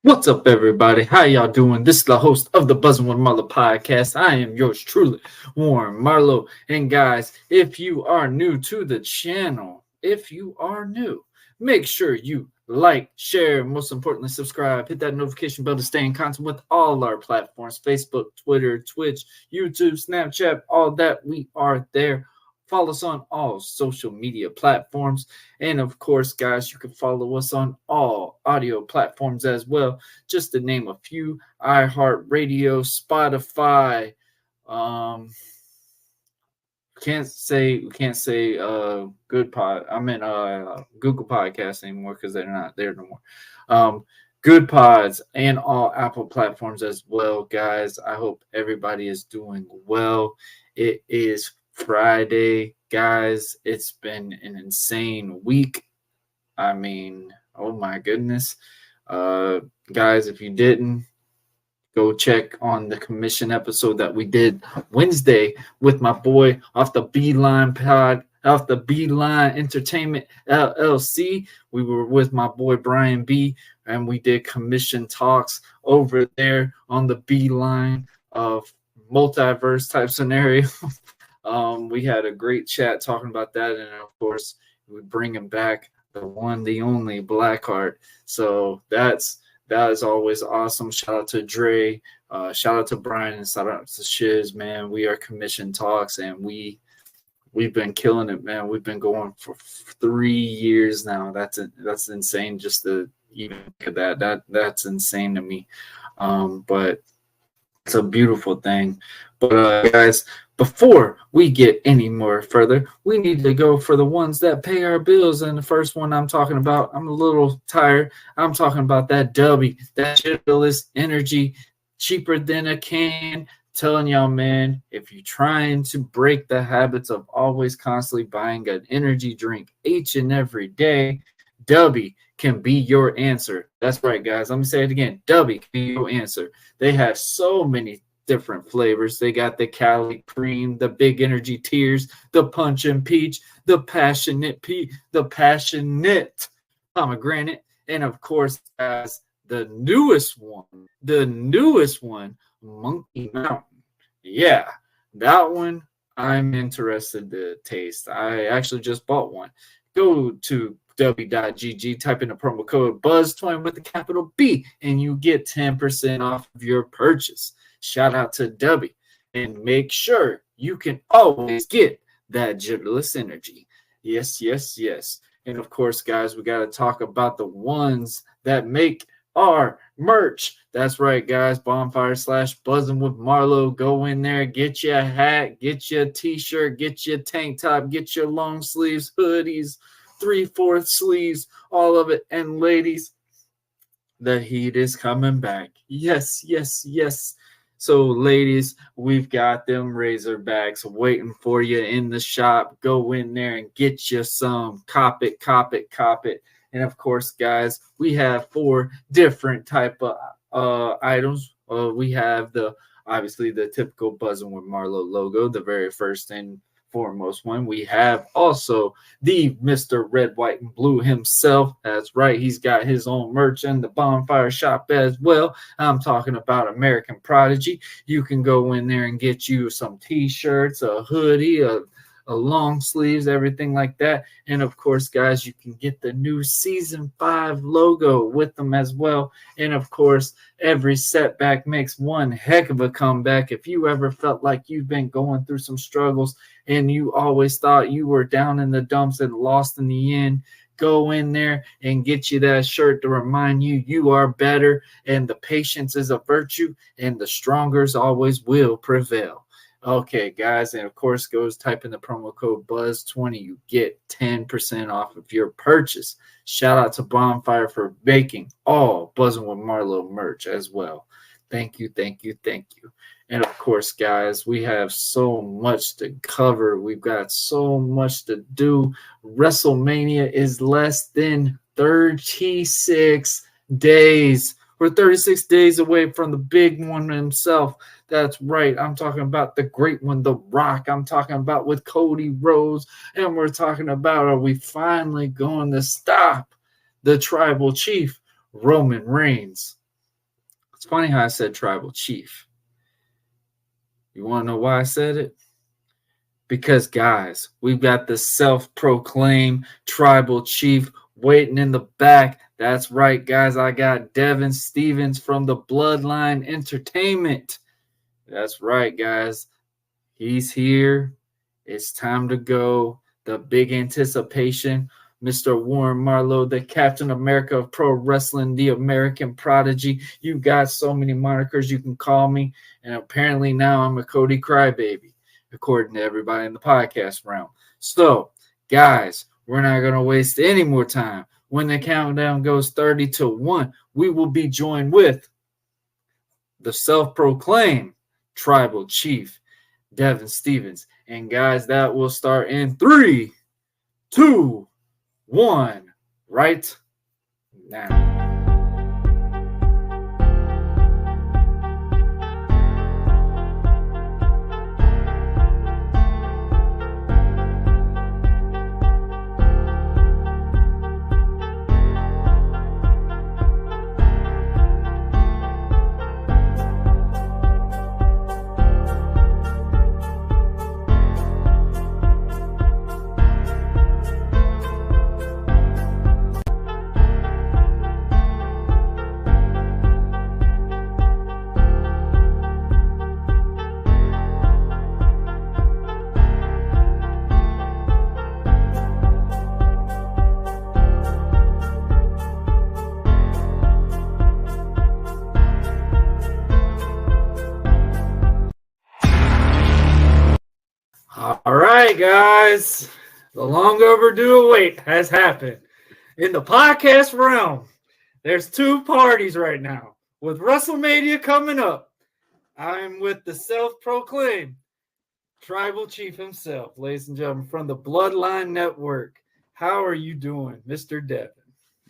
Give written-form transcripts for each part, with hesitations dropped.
What's up, everybody? How y'all doing? This is the host of the Buzzing with Marlowe podcast. I am yours truly, Warren Marlowe. And guys, if you are new to the channel, make sure you like, share, and most importantly, subscribe. Hit that notification bell to stay in contact with all our platforms: Facebook, Twitter, Twitch, YouTube, Snapchat, all that. We are there. Follow us on all social media platforms. And of course, guys, you can follow us on all audio platforms as well. Just to name a few: iHeartRadio, Spotify. Can't say good pod. I mean Google Podcasts anymore because they're not there no more. Good pods and all Apple platforms as well, guys. I hope everybody is doing well. It is Friday, guys. It's been an insane week. I mean, oh my goodness. Guys, if you didn't, go check on the commission episode that we did Wednesday with my boy off the Beeline Entertainment LLC. We were with my boy Brian B, and we did commission talks over there on the Beeline of multiverse type scenario. We had a great chat talking about that, and of course, we bring him back, the one, the only Blackheart. So that is always awesome. Shout out to Dre, shout out to Brian, and shout out to Shiz, man. We are commission talks, and we've been killing it, man. We've been going for 3 years now. That's insane. Just to even look at that's insane to me. But it's a beautiful thing. But guys, before we get any more further, we need to go for the ones that pay our bills. And the first one I'm talking about, I'm a little tired. I'm talking about that Dubby, that shitless energy, cheaper than a can. Telling y'all, man, if you're trying to break the habits of always constantly buying an energy drink each and every day, Dubby can be your answer. That's right, guys. Let me say it again. Dubby can be your answer. They have so many different flavors. They got the Cali Cream, the Big Energy Tears, the Punch and Peach, the Passionate Pomegranate, and of course, guys, the newest one, Monkey Mountain. Yeah, that one I'm interested to taste. I actually just bought one. Go to w.gg, type in the promo code BUZZ20 with the capital B, and you get 10% off of your purchase. Shout out to Dubby, and make sure you can always get that jitless energy. Yes. And of course, guys, we got to talk about the ones that make our merch. That's right, guys. Bonfire/Buzzing with Marlowe. Go in there, get your hat, get your t-shirt, get your tank top, get your long sleeves, hoodies, 3/4 sleeves, all of it. And ladies, the heat is coming back. Yes. So, ladies, we've got them Razorbacks waiting for you in the shop. Go in there and get you some. Cop it. And, of course, guys, we have 4 different type of items. We have obviously the typical Buzzing with Marlowe logo, the very first and foremost one. We have also the Mr. Red, White, and Blue himself. That's right. He's got his own merch in the Bonfire shop as well. I'm talking about American Prodigy. You can go in there and get you some t-shirts, a hoodie, a long sleeves, everything like that. And of course, guys, you can get the new season 5 logo with them as well. And of course, every setback makes one heck of a comeback. If you ever felt like you've been going through some struggles and you always thought you were down in the dumps and lost in the end, go in there and get you that shirt to remind you you are better, and the patience is a virtue, and the strongers always will prevail. Okay, guys, and of course, type in the promo code BUZZ20. You get 10% off of your purchase. Shout out to Bonfire for making all Buzzing with Marlowe merch as well. Thank you. And of course, guys, we have so much to cover. We've got so much to do. WrestleMania is less than 36 days. We're 36 days away from the big one himself. That's right. I'm talking about the great one, The Rock. I'm talking about with Cody Rhodes. And we're talking about, are we finally going to stop the Tribal Cheif, Roman Reigns? It's funny how I said Tribal Cheif. You want to know why I said it? Because, guys, we've got the self-proclaimed Tribal Cheif waiting in the back. That's right, guys. I got Devin Stevens from the Bloodline Entertainment. That's right, guys. He's here. It's time to go. The big anticipation. Mr. Warren Marlowe, the Captain America of pro wrestling, the American Prodigy. You got so many monikers you can call me. And apparently now I'm a Cody Crybaby, according to everybody in the podcast realm. So, guys, we're not going to waste any more time. When the countdown goes 30 to 1, we will be joined with the self-proclaimed Tribal Cheif, Devin Stevens. And, guys, that will start in 3, 2, 1, right now. All right, guys, the long overdue wait has happened. In the podcast realm, there's two parties right now. With WrestleMania coming up, I'm with the self-proclaimed Tribal Cheif himself, ladies and gentlemen, from the Bloodline Network. How are you doing, Mr. Devin?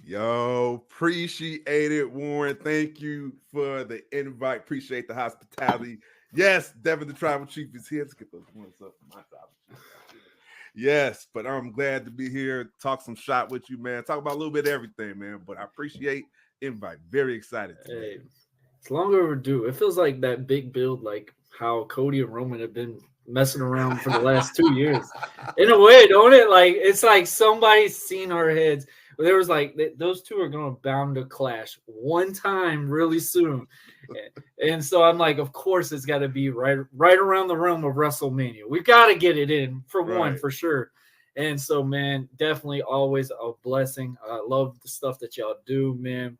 Yo, appreciate it, Warren. Thank you for the invite. Appreciate the hospitality. Yes, Devin the Tribal Cheif is here. Let's get those ones up for my side. Yes, but I'm glad to be here. Talk some shot with you, man. Talk about a little bit of everything, man. But I appreciate invite. Very excited. Hey, it's long overdue. It feels like that big build, like how Cody and Roman have been messing around for the last 2 years. In a way, don't it? Like it's like somebody's seen our heads. There was like those two are going to bound to clash one time really soon. And so I'm like, of course, it's got to be right around the realm of WrestleMania. We've got to get it in for one, for sure. And so, man, definitely always a blessing. I love the stuff that y'all do, man.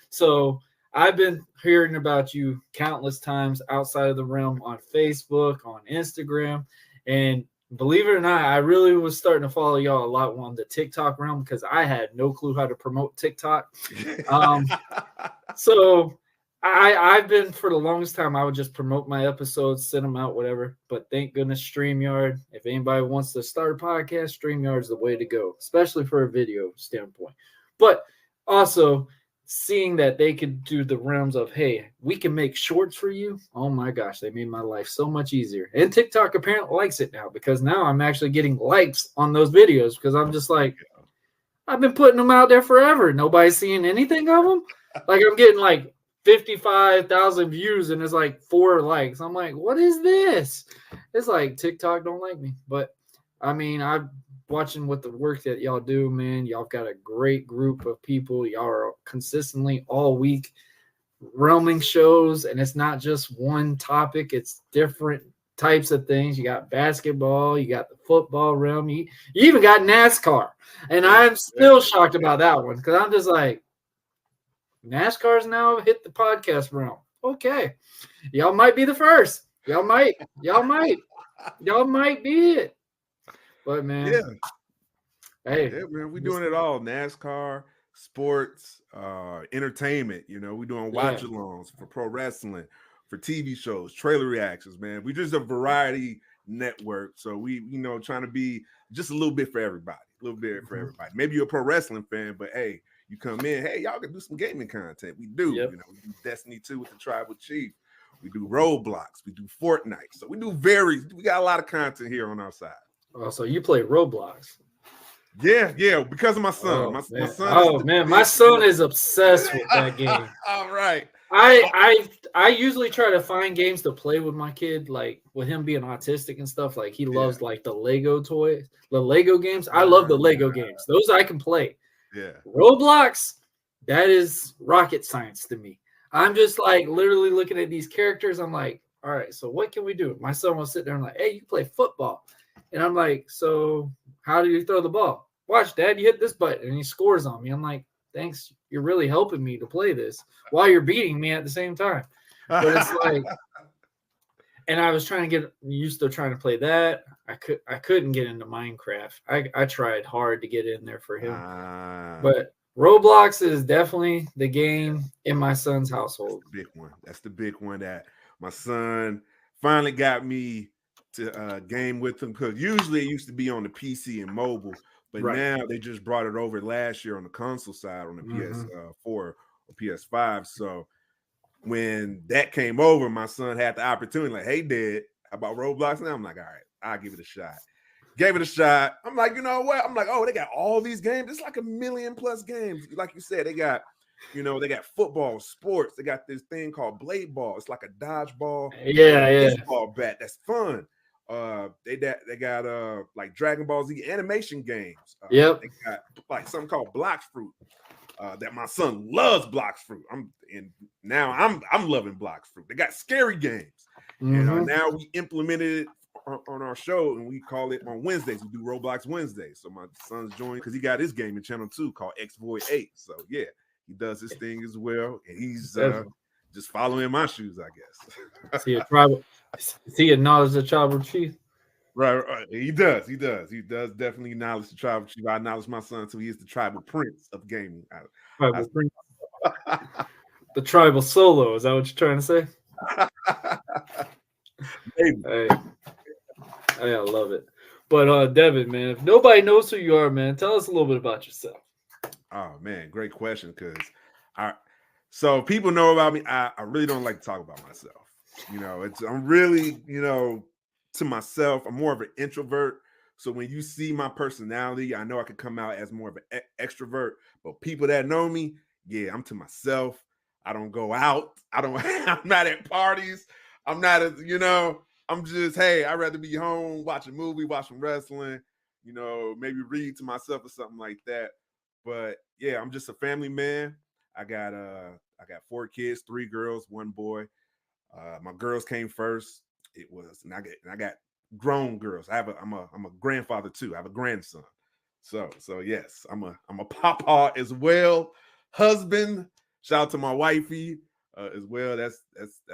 So I've been hearing about you countless times outside of the realm on Facebook, on Instagram, and believe it or not, I really was starting to follow y'all a lot on the TikTok realm because I had no clue how to promote TikTok. So I've been, for the longest time, I would just promote my episodes, send them out, whatever. But thank goodness StreamYard. If anybody wants to start a podcast, StreamYard is the way to go, especially for a video standpoint. But also seeing that they could do the realms of, hey, we can make shorts for you. Oh my gosh, they made my life so much easier. And TikTok apparently likes it now because now I'm actually getting likes on those videos because I'm just like, I've been putting them out there forever. Nobody's seeing anything of them. Like I'm getting like 55,000 views and it's like 4 likes. I'm like, what is this? It's like TikTok don't like me. But I mean, I'm watching what the work that y'all do, man. Y'all got a great group of people. Y'all are consistently all week realming shows, and it's not just one topic. It's different types of things. You got basketball, you got the football realm, you even got NASCAR. And I'm still shocked about that one because I'm just like, NASCAR's now hit the podcast realm. Okay. Y'all might be the first. Y'all might be it. But man, hey, man, we're doing it all. NASCAR, sports, entertainment. You know, we're doing watch-alongs for pro wrestling, for TV shows, trailer reactions. Man, we're just a variety network. So we, trying to be just a little bit for everybody. Maybe you're a pro wrestling fan, but hey, you come in, hey, y'all can do some gaming content. We do. Yep. We do Destiny 2 with the Tribal Cheif. We do Roblox. We do Fortnite. So we got a lot of content here on our side. Oh, so you play Roblox? Yeah, because of my son. Oh, my son. My son is obsessed with that game. All right. I usually try to find games to play with my kid, like with him being autistic and stuff. Like he loves like the Lego toys, the Lego games. I love the Lego games. Those I can play. Yeah. Roblox, that is rocket science to me. I'm just like literally looking at these characters. I'm like, all right, so what can we do? My son will sit there and like, hey, you play football. And I'm like, so how do you throw the ball? Watch, Dad, you hit this button and he scores on me. I'm like, thanks. You're really helping me to play this while you're beating me at the same time. But it's like, and I was trying to get used to trying to play that. I couldn't get into Minecraft. I tried hard to get in there for him. But Roblox is definitely the game in my son's household. That's the big one. That's the big one that my son finally got me to game with him, because usually it used to be on the PC and mobile, but now they just brought it over last year on the console side on the PS4 or PS5. So when that came over, my son had the opportunity, like, hey, Dad, how about Roblox? And I'm like, all right, I'll give it a shot. Gave it a shot. I'm like, you know what? I'm like, oh, they got all these games. It's like 1 million+ games. Like you said, they got, they got football, sports. They got this thing called blade ball. It's like a dodgeball, baseball bat. That's fun. They got like Dragon Ball Z animation games. They got like something called Blox Fruit. That my son loves Blox Fruit. I'm loving Blox Fruit. They got scary games. And now we implemented it on our show, and we call it on Wednesdays. We do Roblox Wednesdays. So my son's joined because he got his gaming channel too called X Void 8. So yeah, he does his thing as well, and he's just following my shoes, I guess. Is he acknowledge the Tribal Cheif? Right. He does definitely acknowledge the Tribal Cheif. I acknowledge my son too. He is the Tribal Prince of gaming. Prince. The Tribal Solo. Is that what you're trying to say? Maybe. Hey, I love it. But Devin, man, if nobody knows who you are, man, tell us a little bit about yourself. Oh man, great question. So people know about me. I really don't like to talk about myself. I'm really, to myself. I'm more of an introvert. So when you see my personality, I know I could come out as more of an extrovert. But people that know me, yeah, I'm to myself. I don't go out. I'm not at parties. I'm not I'm just, hey, I'd rather be home, watch a movie, watching wrestling, maybe read to myself or something like that. But yeah, I'm just a family man. I got 4 kids, 3 girls, 1 boy. My girls came first. And I got grown girls. I'm a grandfather too. I have a grandson. So yes, I'm a papa as well. Husband. Shout out to my wifey as well. That's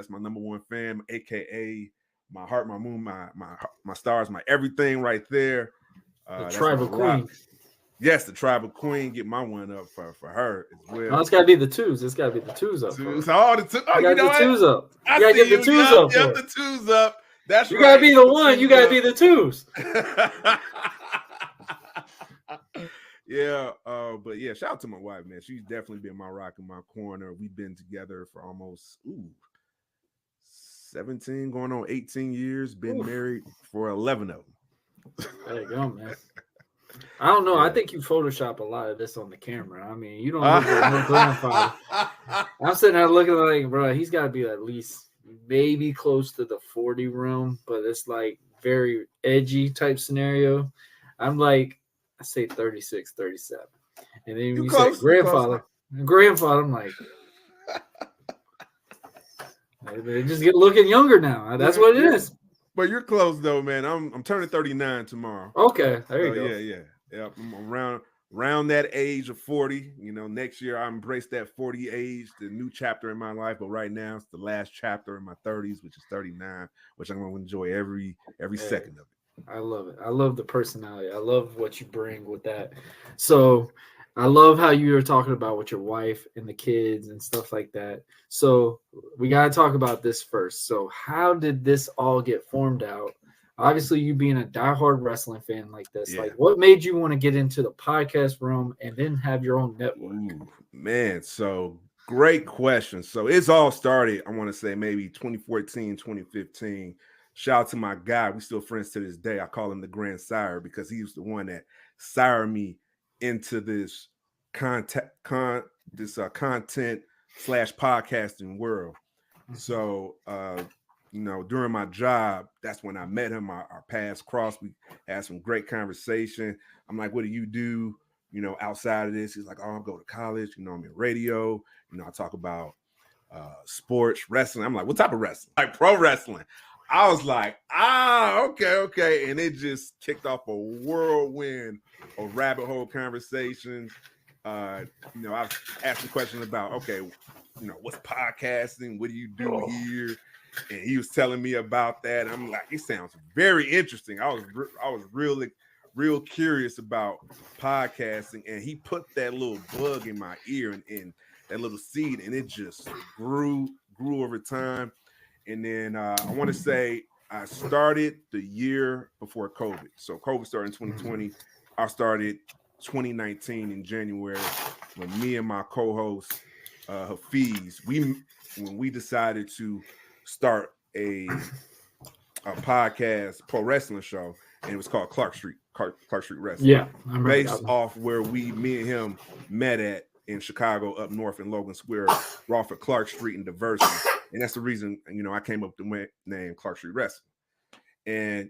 my number 1 fan, aka my heart, my moon, my stars, my everything right there. The Tribal Queen. Yes, the Tribal Queen. Get my one up for her as well. No, it's got to be the twos. It's got to be the twos up. Twos. Oh, the twos. Oh, you know the twos up. You got to get the twos up. Yep, the twos up. That's you got to be the one. You got to be the twos. Yeah, but yeah, shout out to my wife, man. She's definitely been my rock in my corner. We've been together for almost 17, going on 18 years. Been married for 11 of them. There you go, man. I don't know. Yeah. I think you Photoshop a lot of this on the camera. I mean, you don't look like no grandfather. I'm sitting there looking like, bro, he's got to be at least maybe close to the 40 room, but it's like very edgy type scenario. I'm like, I say 36, 37. And then when you say grandfather, I'm like, they just get looking younger now. That's what it is. But you're close though, man. I'm turning 39 tomorrow. Okay, there you go. Yeah. I'm around that age of 40. Next year I embrace that 40 age, the new chapter in my life. But right now it's the last chapter in my 30s, which is 39, which I'm going to enjoy every second of it. I love it. I love the personality. I love what you bring with that. So I love how you were talking about with your wife and the kids and stuff like that. So we got to talk about this first. So how did this all get formed out? Obviously, you being a diehard wrestling fan like this, like what made you want to get into the podcast realm and then have your own network? Ooh, man, so great question. So it's all started, I want to say maybe 2014, 2015. Shout out to my guy. We still friends to this day. I call him the Grand Sire because he was the one that sired me into this content / podcasting world. So, during my job, that's when I met him. Our paths crossed. We had some great conversation. I'm like, what do you do, outside of this? He's like, oh, I go to college. I'm in radio. I talk about sports, wrestling. I'm like, what type of wrestling? Like pro wrestling. I was like, okay. And it just kicked off a whirlwind of rabbit hole conversations. I've asked the question about, okay, what's podcasting? What do you do here? And he was telling me about that. I'm like, it sounds very interesting. I was really, real curious about podcasting, and he put that little bug in my ear and that little seed, and it just grew over time. And then I want to say I started the year before COVID. So COVID started in 2020. I started 2019 in January when me and my co-host Hafiz, when we decided to start a podcast pro wrestling show, and it was called Clark Street Wrestling. Yeah, based off where me and him met at in Chicago, up north in Logan Square, off of Clark Street and Diversity. And that's the reason, I came up with the name Clark Street Wrestling. And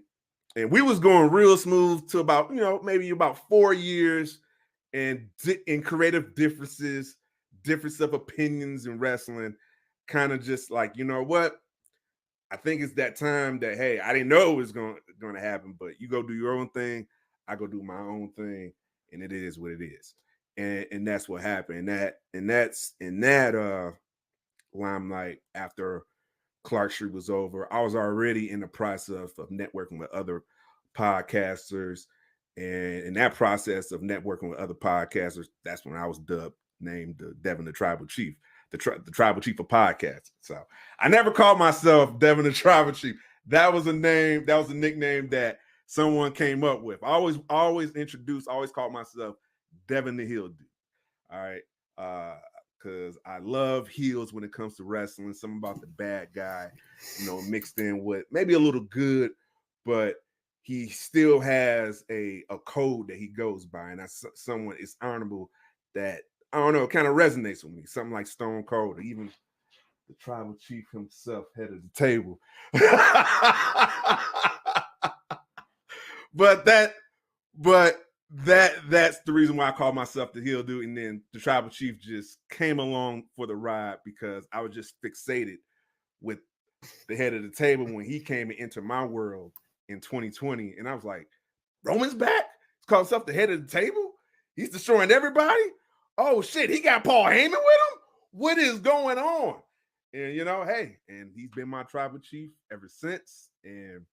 we was going real smooth to about, maybe about 4 years, and in creative difference of opinions in wrestling, kind of just like, you know what? I think it's that time that, hey, I didn't know it was going to happen, but you go do your own thing, I go do my own thing, and it is what it is. And that's what happened. And that's in that limelight after Clark Street was over. I was already in the process of networking with other podcasters. And in that process of networking with other podcasters, that's when I was named Devin the Tribal Cheif, the Tribal Cheif of podcasting. So I never called myself Devin the Tribal Cheif. That was a nickname that someone came up with. I always called myself Devin the Heel Dude. All right. Because I love heels when it comes to wrestling. Something about the bad guy, mixed in with maybe a little good, but he still has a code that he goes by. And that's someone is honorable that, I don't know, kind of resonates with me. Something like Stone Cold, or even the Tribal Cheif himself, head of the table. But that's the reason why I call myself the Heel Dude. And then the Tribal Cheif just came along for the ride because I was just fixated with the head of the table when he came and entered my world in 2020. And I was like, Roman's back? He's calling himself the head of the table? He's destroying everybody? Oh shit, he got Paul Heyman with him? What is going on? And hey, and he's been my Tribal Cheif ever since. And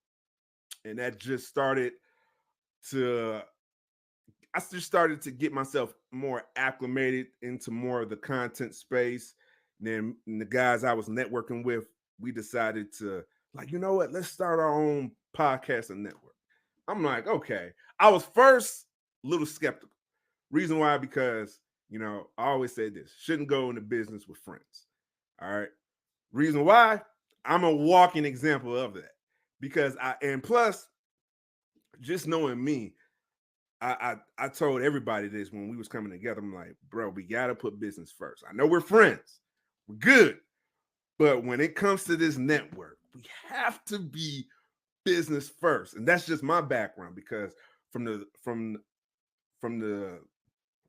that just started to get myself more acclimated into more of the content space. And then the guys I was networking with, we decided to, like, you know what, let's start our own podcast and network. I'm like, okay. I was first a little skeptical. Reason why, because, I always say this, shouldn't go into business with friends. All right. Reason why, I'm a walking example of that. Because plus, just knowing me, I told everybody this when we was coming together. I'm like, bro, we got to put business first. I know we're friends. We're good. But when it comes to this network, we have to be business first. And that's just my background, because from the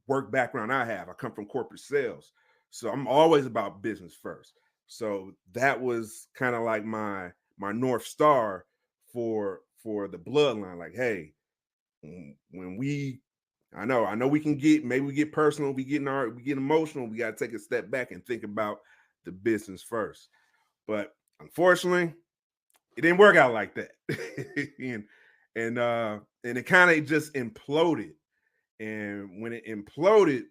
work background I have, I come from corporate sales. So I'm always about business first. So that was kind of like my North Star for the bloodline. Like, hey, when I know we can get personal, we get emotional, we got to take a step back and think about the business first. But unfortunately, it didn't work out like that. and it kind of just imploded. And when it imploded,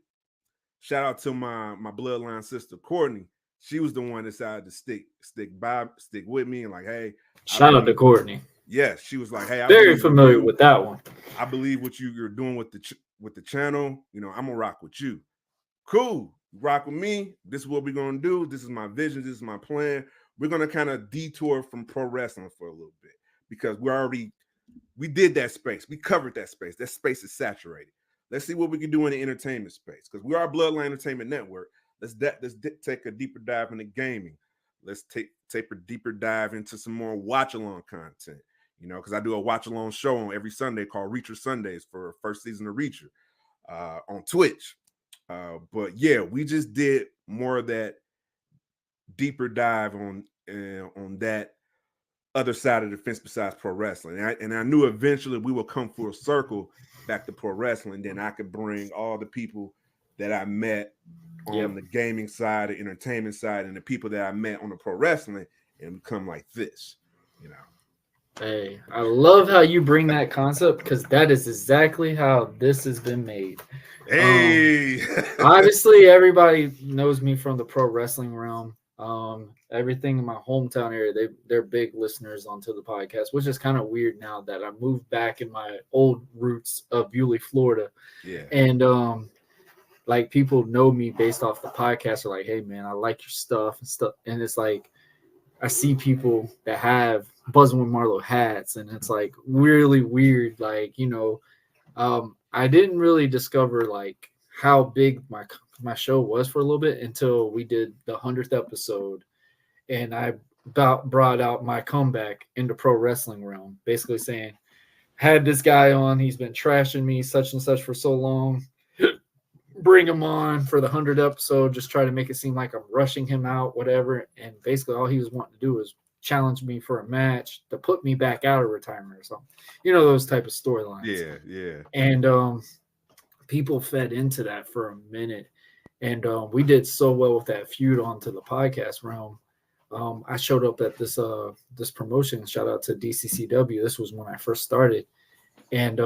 shout out to my bloodline sister Courtney. She was the one that decided to stick with me, and like, hey, shout out to Courtney. Yes, she was like, hey, very familiar with that one. I believe what you're doing with the channel. I'm gonna rock with you. Cool, rock with me. This is what we're gonna do. This is my vision. This is my plan. We're gonna kind of detour from pro wrestling for a little bit, because we did that space. We covered that space. That space is saturated. Let's see what we can do in the entertainment space, because we are Bloodline Entertainment Network. let's take a deeper dive into gaming. Let's take a deeper dive into some more watch along content. You know, because I do a watch along show on every Sunday called Reacher Sundays for first season of Reacher on Twitch. But yeah, we just did more of that deeper dive on that other side of the fence besides pro wrestling. And I knew eventually we would come full circle back to pro wrestling. Then I could bring all the people that I met on the gaming side, the entertainment side, and the people that I met on the pro wrestling, and become like this, you know. Hey, I love how you bring that concept, because that is exactly how this has been made. Hey, obviously everybody knows me from the pro wrestling realm. Everything in my hometown area, they're big listeners onto the podcast, which is kind of weird now that I moved back in my old roots of Bewley, Florida. Yeah. And like, people know me based off the podcast. Are like, hey man, I like your stuff and stuff. And it's like, I see people that have Buzzing with Marlowe hats, and it's like really weird. Like, you know, I didn't really discover like how big my show was for a little bit until we did the 100th episode, and I brought out my comeback into pro wrestling realm, basically saying, had this guy on, he's been trashing me such and such for so long, bring him on for the 100th episode, just try to make it seem like I'm rushing him out, whatever. And basically all he was wanting to do was challenge me for a match to put me back out of retirement or something, you know, those type of storylines. Yeah. And people fed into that for a minute, and we did so well with that feud onto the podcast realm. I showed up at this promotion. Shout out to DCCW. This was when I first started, and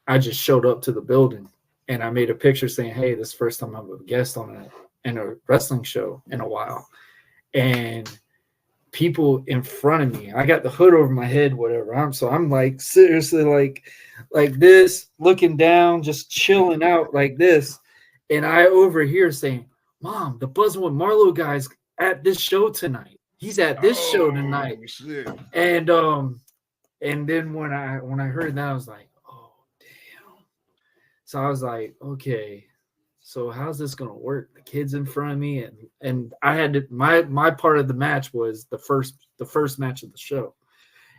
I just showed up to the building, and I made a picture saying, "Hey, this is the first time I'm a guest on a wrestling show in a while," and people in front of me, I got the hood over my head, whatever. I'm like seriously like this, looking down, just chilling out like this. And I overhear saying, "Mom, the Buzzing with Marlowe guy's at this show tonight. He's at this show tonight." Shit. And then when I heard that, I was like, oh damn. So I was like, okay, so how's this gonna work? The kid's in front of me, and I had to, my part of the match was the first match of the show.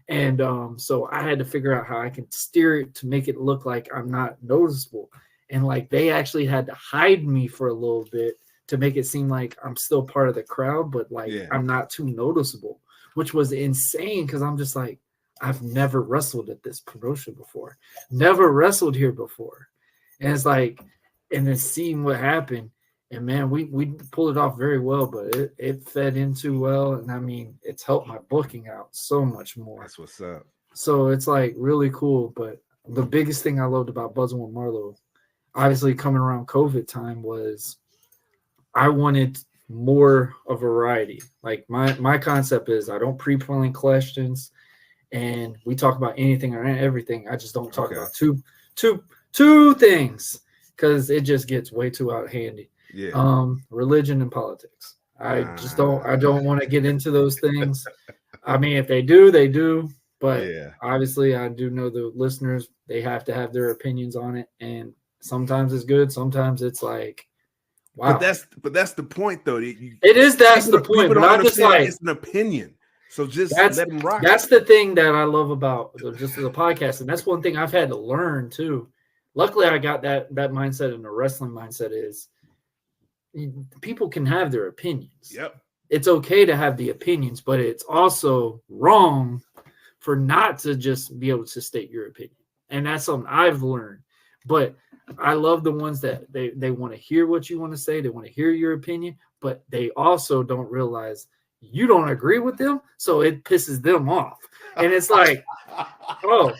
And so I had to figure out how I can steer it to make it look like I'm not noticeable. And like, they actually had to hide me for a little bit to make it seem like I'm still part of the crowd, but like I'm not too noticeable, which was insane, because I'm just like, I've never wrestled at this promotion before, never wrestled here before. And it's like, and then seeing what happened, and man, we pulled it off very well, but it fed into well, and I mean, it's helped my booking out so much more. That's what's up. So it's like really cool. But the biggest thing I loved about Buzzing with Marlowe, obviously coming around COVID time, was I wanted more of variety. Like my concept is I don't pre-plan questions, and we talk about anything or everything. I just don't talk about two things, because it just gets way too out handy. Religion and politics. I don't want to get into those things. I mean, if they do, they do. But obviously I do know the listeners, they have to have their opinions on it. And sometimes it's good. Sometimes it's like, wow. But that's the point though. That's the point. But I'm just like, it's an opinion. So just let them rock. That's the thing that I love about just the podcast. And that's one thing I've had to learn too. Luckily, I got that mindset, and the wrestling mindset is people can have their opinions. Yep. It's okay to have the opinions, but it's also wrong for not to just be able to state your opinion. And that's something I've learned. But I love the ones that they want to hear what you want to say. They want to hear your opinion, but they also don't realize you don't agree with them. So it pisses them off. And it's like, oh,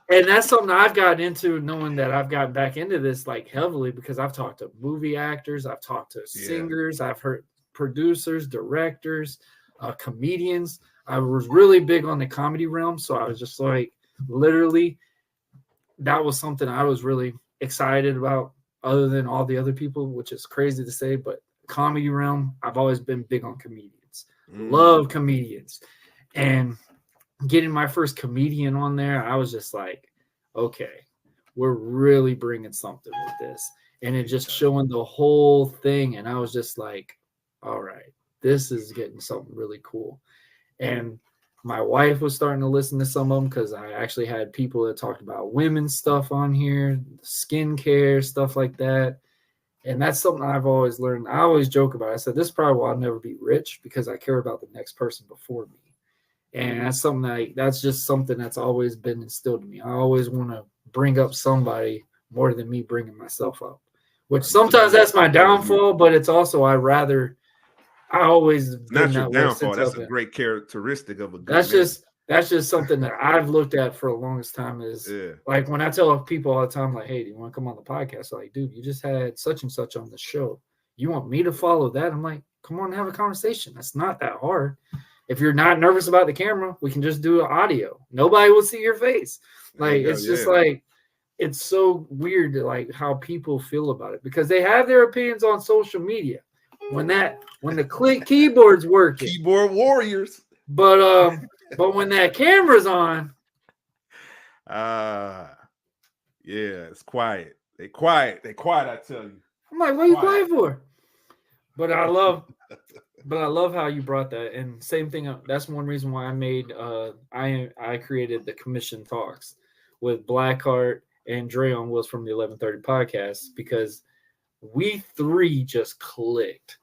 and that's something I've gotten into, knowing that I've gotten back into this like heavily, because I've talked to movie actors, I've talked to singers, I've heard producers, directors, comedians. I was really big on the comedy realm. So I was just like, literally, that was something I was really excited about, other than all the other people, which is crazy to say, but comedy realm, I've always been big on comedians. Love comedians. And getting my first comedian on there, I was just like, okay, we're really bringing something with this. and it just showing the whole thing. And I was just like, all right, this is getting something really cool. And my wife was starting to listen to some of them because I actually had people that talked about women's stuff on here, skincare, stuff like that. And that's something I've always learned. I always joke about it. I said, this is probably why I'll never be rich, because I care about the next person before me. And that's something that's just something that's always been instilled in me. I always want to bring up somebody more than me bringing myself up, which sometimes that's my downfall, but it's also I always not your downfall. That's a great characteristic of a good man. That's just something that I've looked at for the longest time is like when I tell people all the time, like, hey, do you want to come on the podcast? Like, dude, you just had such and such on the show. You want me to follow that? I'm like, come on and have a conversation. That's not that hard. If you're not nervous about the camera, we can just do an audio. Nobody will see your face. Like, it's just like, it's so weird to like how people feel about it because they have their opinions on social media. When the keyboard's working. Keyboard warriors. But when that camera's on, yeah, it's quiet. They quiet. I tell you. I'm like, what are you quiet for? But I love how you brought that. And same thing. That's one reason why I made. I created the Commission Talks with Blackheart and Dre on Wheels from the 1130 podcast because we three just clicked,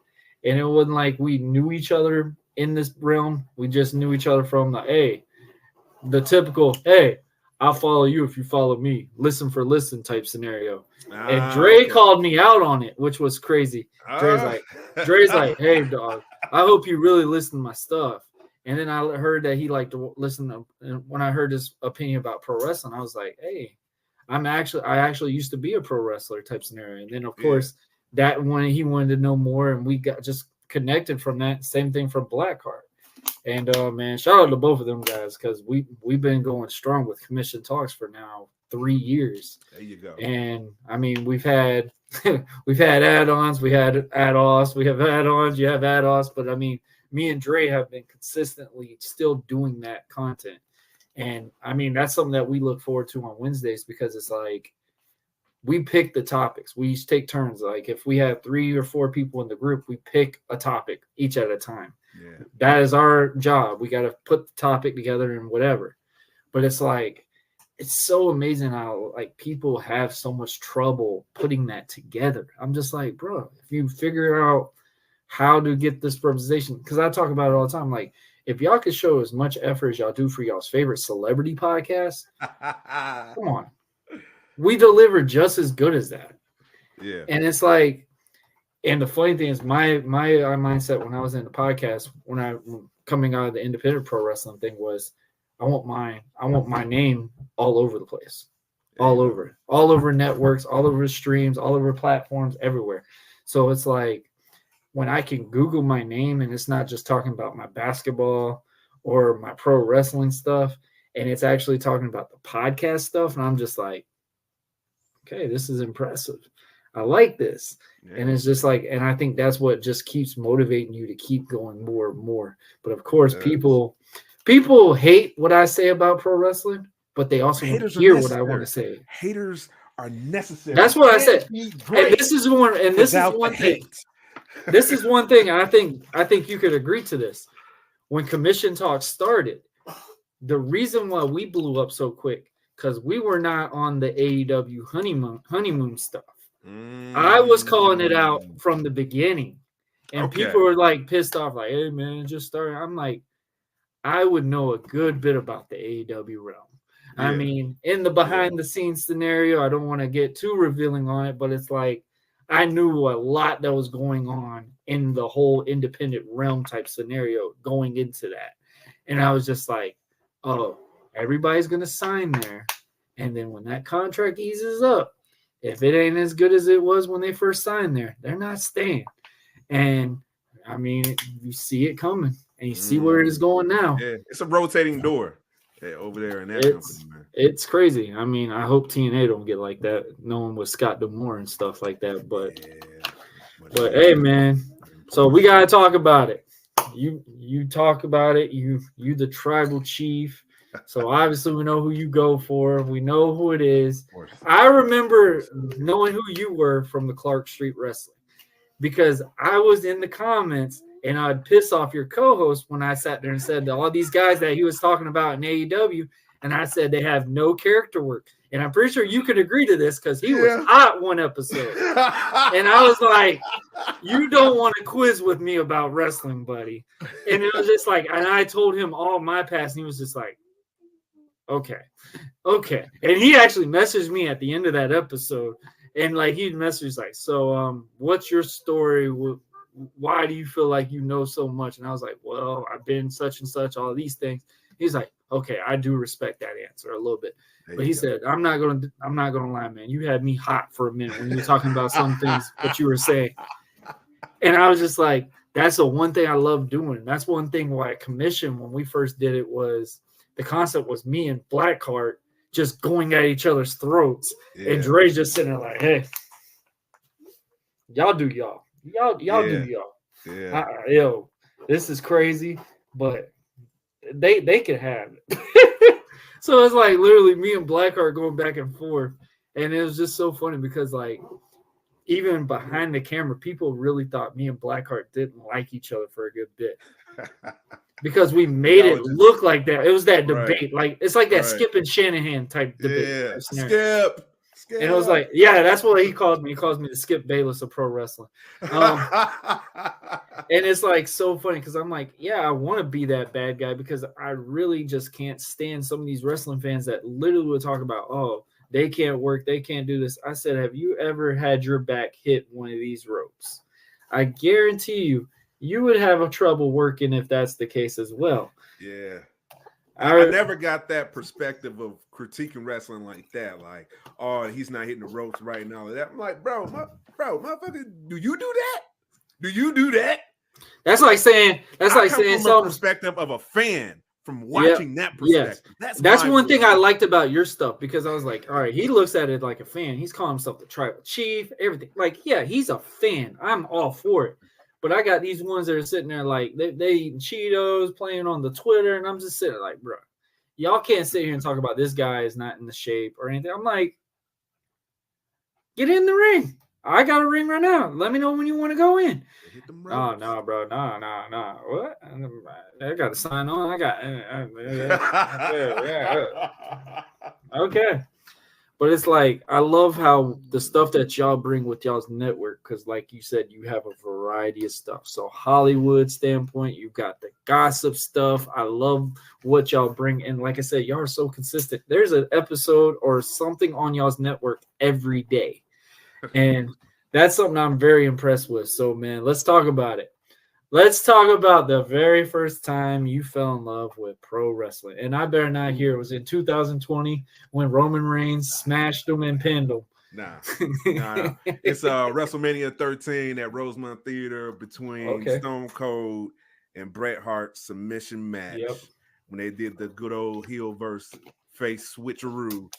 and it wasn't like we knew each other in this realm. We just knew each other from the typical, hey, I'll follow you if you follow me, listen for listen type scenario. And Dre called me out on it, which was crazy. Dre's like, hey, dog, I hope you really listen to my stuff. And then I heard that he liked to listen to, and when I heard his opinion about pro wrestling, I was like, hey, I actually used to be a pro wrestler type scenario. And then of course that when he wanted to know more, and we got just connected from that. Same thing from Blackheart. And man, shout out to both of them guys because we've been going strong with Commission Talks for now 3 years. There you go. And I mean, we've had add-ons, we had add-offs, we have add-ons, you have add-offs, but I mean, me and Dre have been consistently still doing that content. And I mean, that's something that we look forward to on Wednesdays because it's like we pick the topics. We each take turns. Like if we have 3 or 4 people in the group, we pick a topic each at a time. Yeah. That is our job. We got to put the topic together and whatever. But it's like, it's so amazing how like people have so much trouble putting that together. I'm just like, bro, if you figure out how to get this representation, because I talk about it all the time. Like, if y'all could show as much effort as y'all do for y'all's favorite celebrity podcast, come on. We deliver just as good as that. Yeah. And it's like, and the funny thing is my mindset when I was in the podcast, when I coming out of the independent pro wrestling thing was, I want my name all over the place, all over networks, all over streams, all over platforms, everywhere. So it's like when I can Google my name and it's not just talking about my basketball or my pro wrestling stuff, and it's actually talking about the podcast stuff, and I'm just like, okay, this is impressive. I like this. Yeah. And it's just like, and I think that's what just keeps motivating you to keep going more and more. But of course, people hate what I say about pro wrestling, but they also want to hear what I want to say. Haters are necessary. That's what I said. And this is one thing. This is one thing, and I think you could agree to this. When Commission Talk started, the reason why we blew up so quick, because we were not on the AEW honeymoon stuff. I was calling it out from the beginning, and people were like pissed off, like, hey man, just started. I'm like, I would know a good bit about the AEW realm. Yeah. I mean, in the behind the scenes scenario, I don't want to get too revealing on it, but it's like I knew a lot that was going on in the whole independent realm type scenario going into that. And I was just like, oh, everybody's going to sign there. And then when that contract eases up, if it ain't as good as it was when they first signed there, they're not staying. And I mean, you see it coming and you see where it is going now. Yeah, it's a rotating door over there in that company, man. It's crazy. I mean, I hope TNA don't get like that, knowing with Scott D'Amore and stuff like that. But hey, man, so we got to talk about it. You talk about it. You the Tribal Cheif. So obviously we know who you go for. We know who it is. I remember knowing who you were from the Clark Street Wrestling because I was in the comments and I'd piss off your co-host when I sat there and said that all these guys that he was talking about in AEW, and I said they have no character work. And I'm pretty sure you could agree to this because he was hot one episode. And I was like, you don't want to quiz with me about wrestling, buddy. And it was just like, and I told him all my past, and he was just like, okay. And he actually messaged me at the end of that episode. And like he messaged like, so what's your story? Why do you feel like you know so much? And I was like, well, I've been such and such, all these things. He's like, okay, I do respect that answer a little bit. But he said, I'm not gonna lie, man. You had me hot for a minute when you were talking about some things that you were saying. And I was just like, that's the one thing I love doing. That's one thing why commission when we first did it was the concept was me and Blackheart just going at each other's throats. Yeah. And Dre's just sitting there like, hey, y'all do y'all. Y'all do y'all. Yeah. Yo, this is crazy, but they can have it. So it's like literally me and Blackheart going back and forth. And it was just so funny because like even behind the camera, people really thought me and Blackheart didn't like each other for a good bit. Because we made it look like that. It was that debate. Like it's like that Skip and Shanahan type debate. Yeah, Skip. And it was like, yeah, that's what he calls me. He calls me the Skip Bayless of pro wrestling. And it's like so funny because I'm like, yeah, I want to be that bad guy because I really just can't stand some of these wrestling fans that literally will talk about, oh, they can't work, they can't do this. I said, have you ever had your back hit one of these ropes? I guarantee you would have a trouble working if that's the case as well. Yeah. I never got that perspective of critiquing wrestling like that. Like, oh, he's not hitting the ropes right now. That I'm like, bro, motherfucker, do you do that? Do you do that? That's like saying from a perspective of a fan from watching that perspective. Yes. That's one thing I liked about your stuff because I was like, all right, he looks at it like a fan. He's calling himself the Tribal Cheif, everything. Like, yeah, he's a fan. I'm all for it. But I got these ones that are sitting there like they eating Cheetos, playing on the Twitter, and I'm just sitting there like, bro, y'all can't sit here and talk about this guy is not in the shape or anything. I'm like, get in the ring. I got a ring right now. Let me know when you want to go in. Oh, no, bro. No. What? I got to sign on. I got okay. But it's like, I love how the stuff that y'all bring with y'all's network, because like you said, you have a variety of stuff. So Hollywood standpoint, you've got the gossip stuff. I love what y'all bring. And like I said, y'all are so consistent. There's an episode or something on y'all's network every day. And that's something I'm very impressed with. So, man, let's talk about it. Let's talk about the very first time you fell in love with pro wrestling. And I better not hear it was in 2020 when Roman Reigns smashed him and pinned him. Nah. It's WrestleMania 13 at Rosemont Theater between Stone Cold and Bret Hart submission match. Yep. When they did the good old heel versus face switcheroo.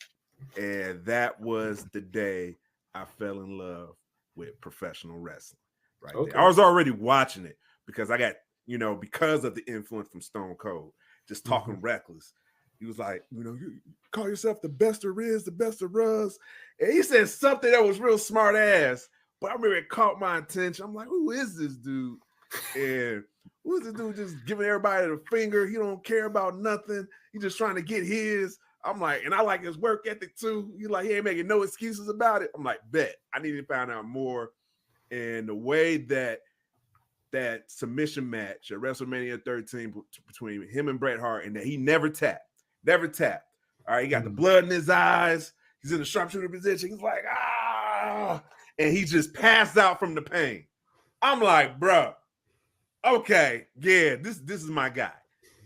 And that was the day I fell in love with professional wrestling. Right there. I was already watching it. Because I got, because of the influence from Stone Cold, just talking reckless. He was like, you call yourself the best there is, the best there was. And he said something that was real smart ass, but I remember it caught my attention. I'm like, who is this dude? And who is this dude just giving everybody the finger? He don't care about nothing. He just trying to get his. I'm like, and I like his work ethic too. He's like, he ain't making no excuses about it. I'm like, bet. I need to find out more. And the way that submission match at WrestleMania 13 between him and Bret Hart, and that he never tapped. All right, he got the blood in his eyes. He's in the sharpshooter position. He's like, and he just passed out from the pain. I'm like, bro, okay, yeah, this is my guy.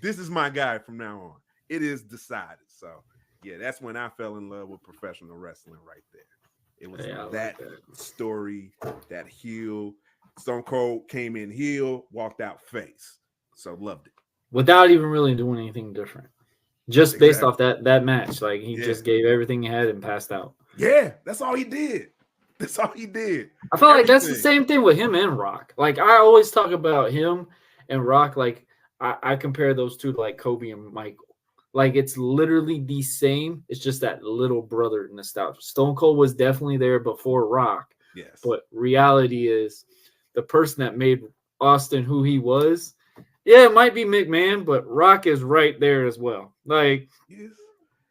This is my guy from now on. It is decided. So, yeah, that's when I fell in love with professional wrestling right there. It was that story, that heel. Stone Cold came in heel, walked out face. So loved it. Without even really doing anything different. Just based off that match. Like he just gave everything he had and passed out. Yeah, that's all he did. I feel like that's the same thing with him and Rock. Like I always talk about him and Rock. Like I compare those two to like Kobe and Michael. Like it's literally the same. It's just that little brother nostalgia. Stone Cold was definitely there before Rock. Yes. But reality is the person that made Austin who he was. Yeah, it might be McMahon, but Rock is right there as well. Like Yes.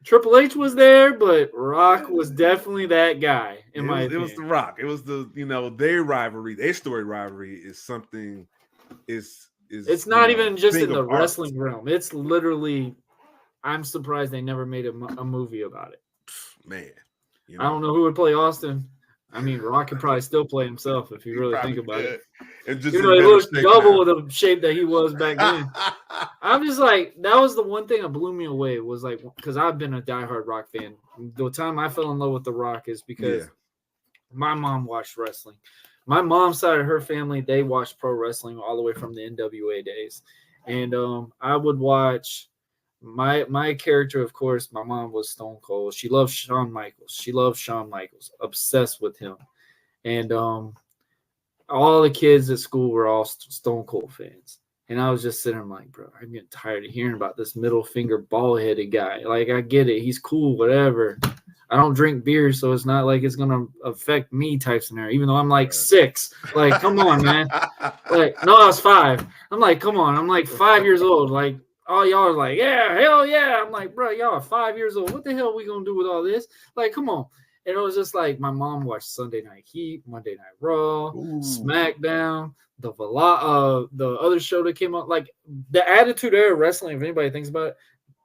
Triple H was there, but Rock was definitely that guy, in my opinion. It was the Rock. It was the, their rivalry, their story rivalry is something it's not even just in the art. wrestling realm. It's literally, I'm surprised they never made a movie about it. Man. I don't know who would play Austin. I mean, Rock could probably still play himself if you really think about it. And just he looks double the shape that he was back then. I'm just like, that was the one thing that blew me away was like, because I've been a diehard Rock fan. The time I fell in love with The Rock is because my mom watched wrestling. My mom's side of her family, they watched pro wrestling all the way from the NWA days. And I would watch my character, of course, my mom was Stone Cold. She loved Shawn Michaels. Obsessed with him. And all the kids at school were all Stone Cold fans. And I was just sitting there like, bro, I'm getting tired of hearing about this middle finger bald-headed guy. Like, I get it. He's cool, whatever. I don't drink beer, so it's not like it's going to affect me type scenario, even though I'm like 6. Like, come on, man. Like, no, I was 5. I'm like, come on. I'm like 5 years old. Like, all y'all are like, yeah, hell yeah. I'm like, bro, y'all are 5 years old. What the hell are we going to do with all this? Like, come on. And it was just like my mom watched Sunday Night Heat, Monday Night Raw, SmackDown, the other show that came out. Like the Attitude Era Wrestling, if anybody thinks about it,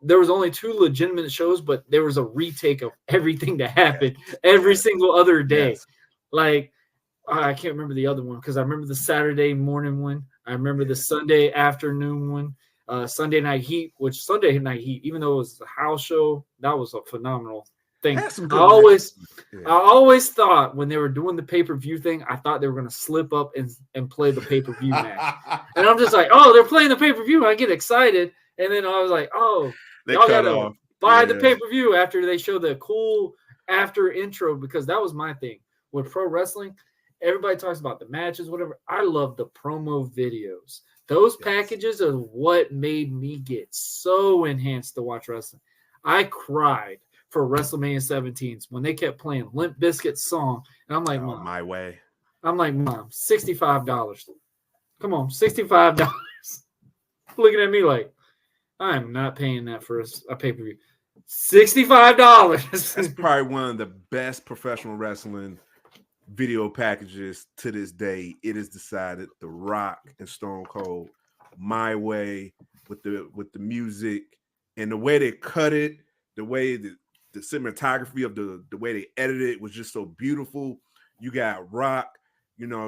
there was only 2 legitimate shows, but there was a retake of everything that happened every single other day. Yes. Like I can't remember the other one because I remember the Saturday morning one. I remember the Sunday afternoon one. Sunday Night Heat, even though it was a house show, that was a phenomenal thing. I always thought when they were doing the pay-per-view thing, I thought they were going to slip up and play the pay-per-view match. And I'm just like, oh, they're playing the pay-per-view. I get excited. And then I was like, oh, y'all got to buy the pay-per-view after they show the cool after intro, because that was my thing. With pro wrestling, everybody talks about the matches, whatever. I love the promo videos. Those packages are what made me get so enhanced to watch wrestling. I cried for WrestleMania 17 when they kept playing Limp Bizkit's song. And I'm like, Mom. My way. I'm like, Mom, $65. Come on, $65. Looking at me like, I am not paying that for a pay-per-view. $65. That's probably one of the best professional wrestling video packages to this day. It is decided The Rock and Stone Cold, My Way, with the music and the way they cut it, the way the cinematography of the way they edited it was just so beautiful. You got Rock,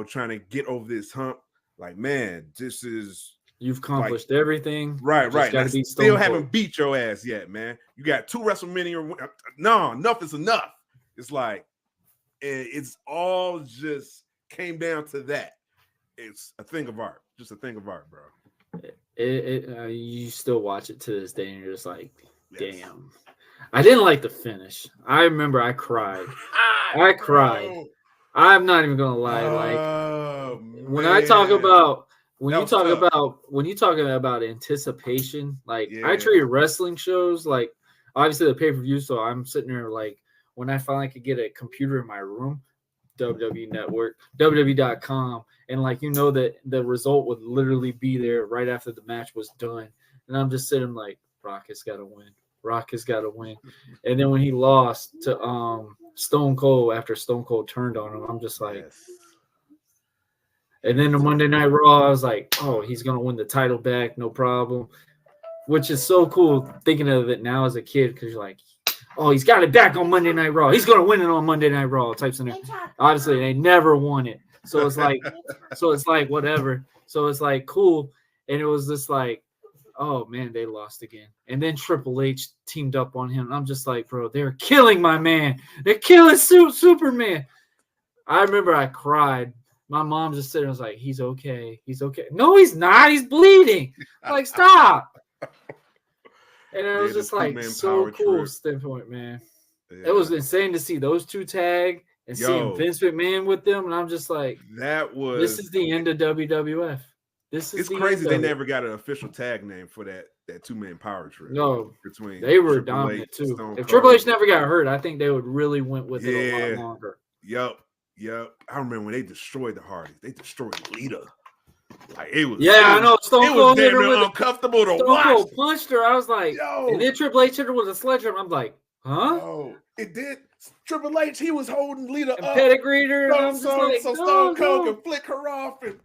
trying to get over this hump. Like, man, this is you've accomplished everything. Right. Still haven't beat your ass yet, man. You got 2 WrestleMania. No, enough is enough. It's like it's all just came down to that. It's a thing of art, just a thing of art, bro. You still watch it to this day, and you're just like, damn. I didn't like the finish. I remember I cried. I cried. I'm not even gonna lie. When you talk about anticipation, like I treat wrestling shows like obviously the pay-per-view. So I'm sitting there like when I finally could get a computer in my room, WWE Network, WWE.com, and that the result would literally be there right after the match was done, and I'm just sitting like, Rock has got to win. Rock has got to win. And then when he lost to Stone Cold after Stone Cold turned on him, I'm just like, and then the Monday Night Raw, I was like, oh, he's going to win the title back, no problem, which is so cool thinking of it now as a kid because you're like, oh, he's got it back on Monday Night Raw. He's going to win it on Monday Night Raw types of thing. Obviously, they never won it. So it's like whatever. So it's like cool. And it was just like, oh, man, they lost again. And then Triple H teamed up on him. I'm just like, bro, they're killing my man. They're killing Superman. I remember I cried. My mom just sitting there was like, he's okay. He's okay. No, he's not. He's bleeding. Like, stop. And it was just like so cool standpoint, man. Yeah. It was insane to see those 2 tag and seeing Vince McMahon with them. And I'm just like, this is the end of WWF. This is It's the crazy end they of it. never got an official tag name for that 2-man power trip. No, between they were Triple dominant H, too. Stone If Triple Cold. H never got hurt, I think they would really went with it a lot longer. Yep. I remember when they destroyed the Hardys. They destroyed Lita. Like it was. I know. Stone Cold hit her with uncomfortable to Stone watch. Cold punched her. I was like, Yo. And then Triple H hit her with a sledgehammer. I'm like, huh? Oh, it did. Triple H, he was holding Lita and up. Pedigreed her. And I'm just like, so Stone Cold can flick her off. And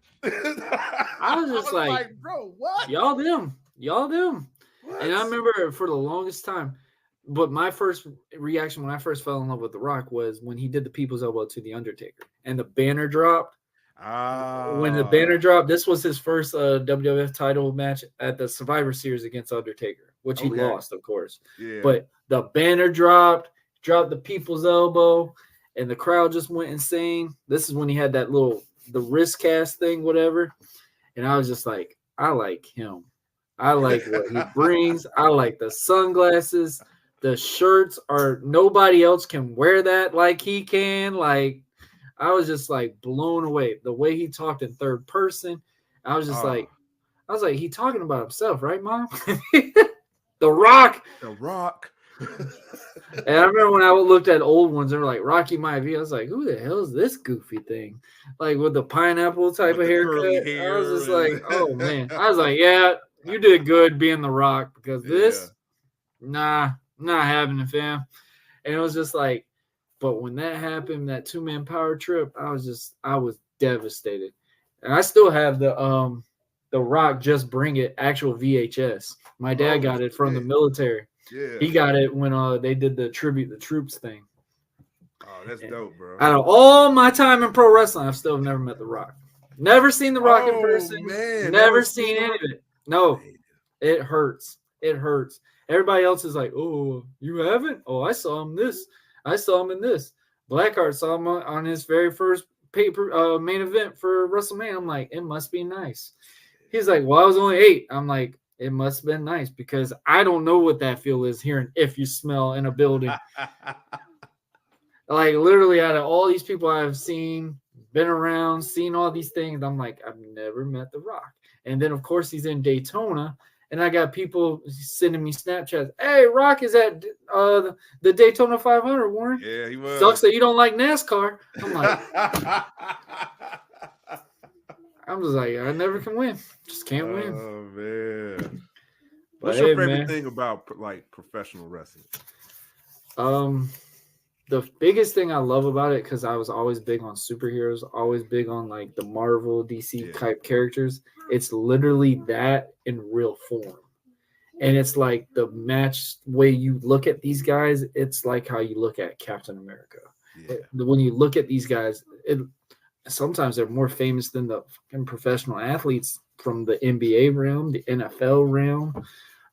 I was just like, bro, what? Y'all them. What? And I remember for the longest time, but my first reaction when I first fell in love with The Rock was when he did the People's Elbow to The Undertaker. And the banner dropped. When the banner dropped, this was his first WWF title match at the Survivor Series against Undertaker, which he lost, of course. Yeah. But the banner dropped the People's Elbow, and the crowd just went insane. This is when he had that the wrist cast thing, whatever. And I was just like, I like him. I like what he brings. I like the sunglasses. The shirts are nobody else can wear that like he can. Like, I was just like blown away. The way he talked in third person. I was just like, he talking about himself, right, Mom? The Rock. The Rock. And I remember when I looked at old ones, they were like Rocky Maivia. I was like, who the hell is this goofy thing? Like with the pineapple type of haircut. I was just like, oh man. I was like, yeah, you did good being The Rock because this, nah, not having it, fam. And it was just like, but when that happened, that 2-man power trip, I was devastated. And I still have the Rock Just Bring It actual VHS. My dad got it from the military. Yeah. He got it when they did the Tribute the Troops thing. Oh, that's dope, bro. Out of all my time in pro wrestling, I've still never met The Rock. Never seen The Rock in person. Man, never seen any of it. No, it hurts. It hurts. Everybody else is like, oh, you haven't? Oh, I saw him this. I saw him in this. Blackheart saw him on his very first main event for WrestleMania. I'm like, it must be nice. He's like, well, I was only 8. I'm like, it must have been nice because I don't know what that feel is hearing If You Smell in a building. Like literally out of all these people I've seen, been around, seen all these things, I'm like, I've never met The Rock. And then, of course, he's in Daytona. And I got people sending me Snapchats. Hey, Rock is at the Daytona 500, Warren. Yeah, he was. Sucks that you don't like NASCAR. I'm like, I'm just like, I never can win. Just can't win. Oh, man. But What's your favorite thing about like professional wrestling? The biggest thing I love about it, because I was always big on superheroes, always big on like the Marvel, DC type characters. It's literally that in real form. And it's like the match way you look at these guys, it's like how you look at Captain America. Yeah. When you look at these guys, sometimes they're more famous than the fucking professional athletes from the NBA realm, the NFL realm.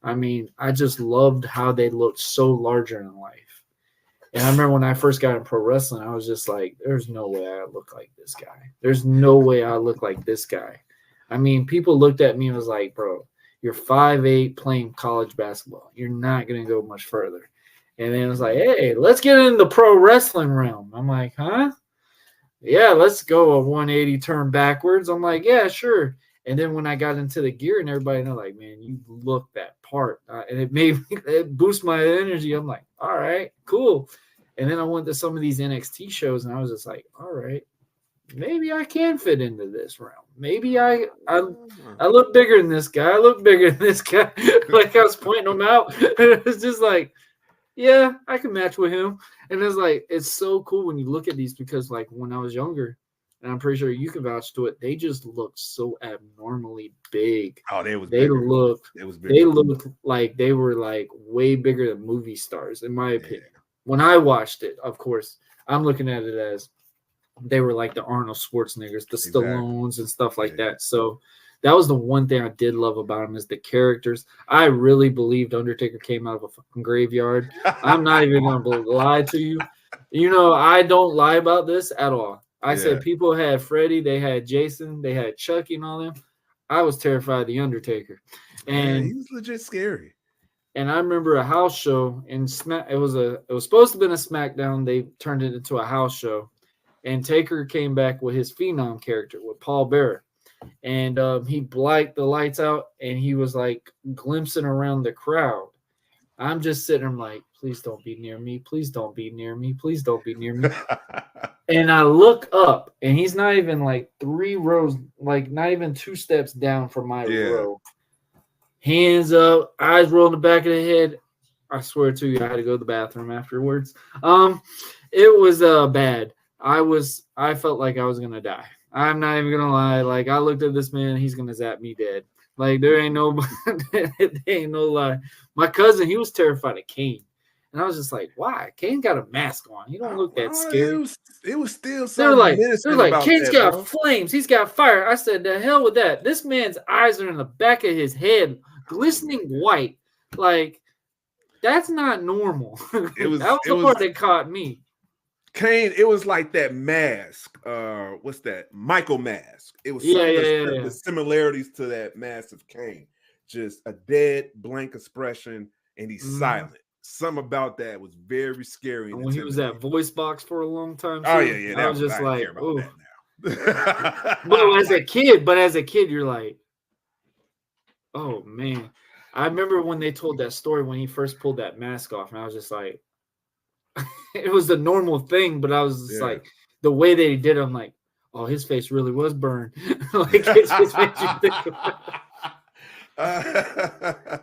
I mean, I just loved how they looked so larger in life. And I remember when I first got in pro wrestling, I was just like, there's no way I look like this guy. There's no way I look like this guy. I mean, people looked at me and was like, bro, you're 5'8" playing college basketball. You're not going to go much further. And then it was like, hey, let's get into the pro wrestling realm. I'm like, huh? Yeah, let's go a 180 turn backwards. I'm like, yeah, sure. And then when I got into the gear and everybody know, like, man, you look that part. And it boosted my energy. I'm like, all right, cool. And then I went to some of these NXT shows and I was just like, all right, maybe I can fit into this realm. Maybe I look bigger than this guy. I look bigger than this guy. Like I was pointing them out. It's just like, yeah, I can match with him. And it's like, it's so cool when you look at these because like when I was younger, and I'm pretty sure you can vouch to it, they just looked so abnormally big. Oh, they looked like they were like way bigger than movie stars, in my opinion. When I watched it, of course, I'm looking at it as they were like the Arnold Schwarzeneggers, the Stallones and stuff like that. So that was the one thing I did love about him is the characters. I really believed Undertaker came out of a fucking graveyard. I'm not even going to lie to you. You know, I don't lie about this at all. I said people had Freddie, they had Jason, they had Chucky and all them. I was terrified of the Undertaker. And he was legit scary. And I remember a house show and it was supposed to have been a SmackDown. They turned it into a house show. And Taker came back with his Phenom character with Paul Bearer. and he blacked the lights out, and he was like glimpsing around the crowd. I'm just sitting there like, please don't be near me. Please don't be near me. Please don't be near me. And I look up, and he's not even like 3 rows, like not even 2 steps down from my row. Hands up, eyes rolled in the back of the head. I swear to you, I had to go to the bathroom afterwards. It was bad. I felt like I was gonna die. I'm not even gonna lie. Like, I looked at this man, he's gonna zap me dead. Like, there ain't no lie. My cousin, he was terrified of Kane. And I was just like, why? Kane got a mask on. He don't look that scary. It was still something. They're like, Kane's got flames. He's got fire. I said, the hell with that. This man's eyes are in the back of his head, glistening white. Like, that's not normal. That was the part that caught me. Kane, it was like that mask. What's that? Michael mask. It was the similarities to that mask of Kane. Just a dead, blank expression, and he's silent. Something about that was very scary. And when he was at voice box for a long time. Oh yeah. I was just like, oh. But as a kid, you're like, oh man. I remember when they told that story when he first pulled that mask off, and I was just like, it was the normal thing, but I was just like, the way they did it, I'm like, oh, his face really was burned. Like, it just makes you think about it.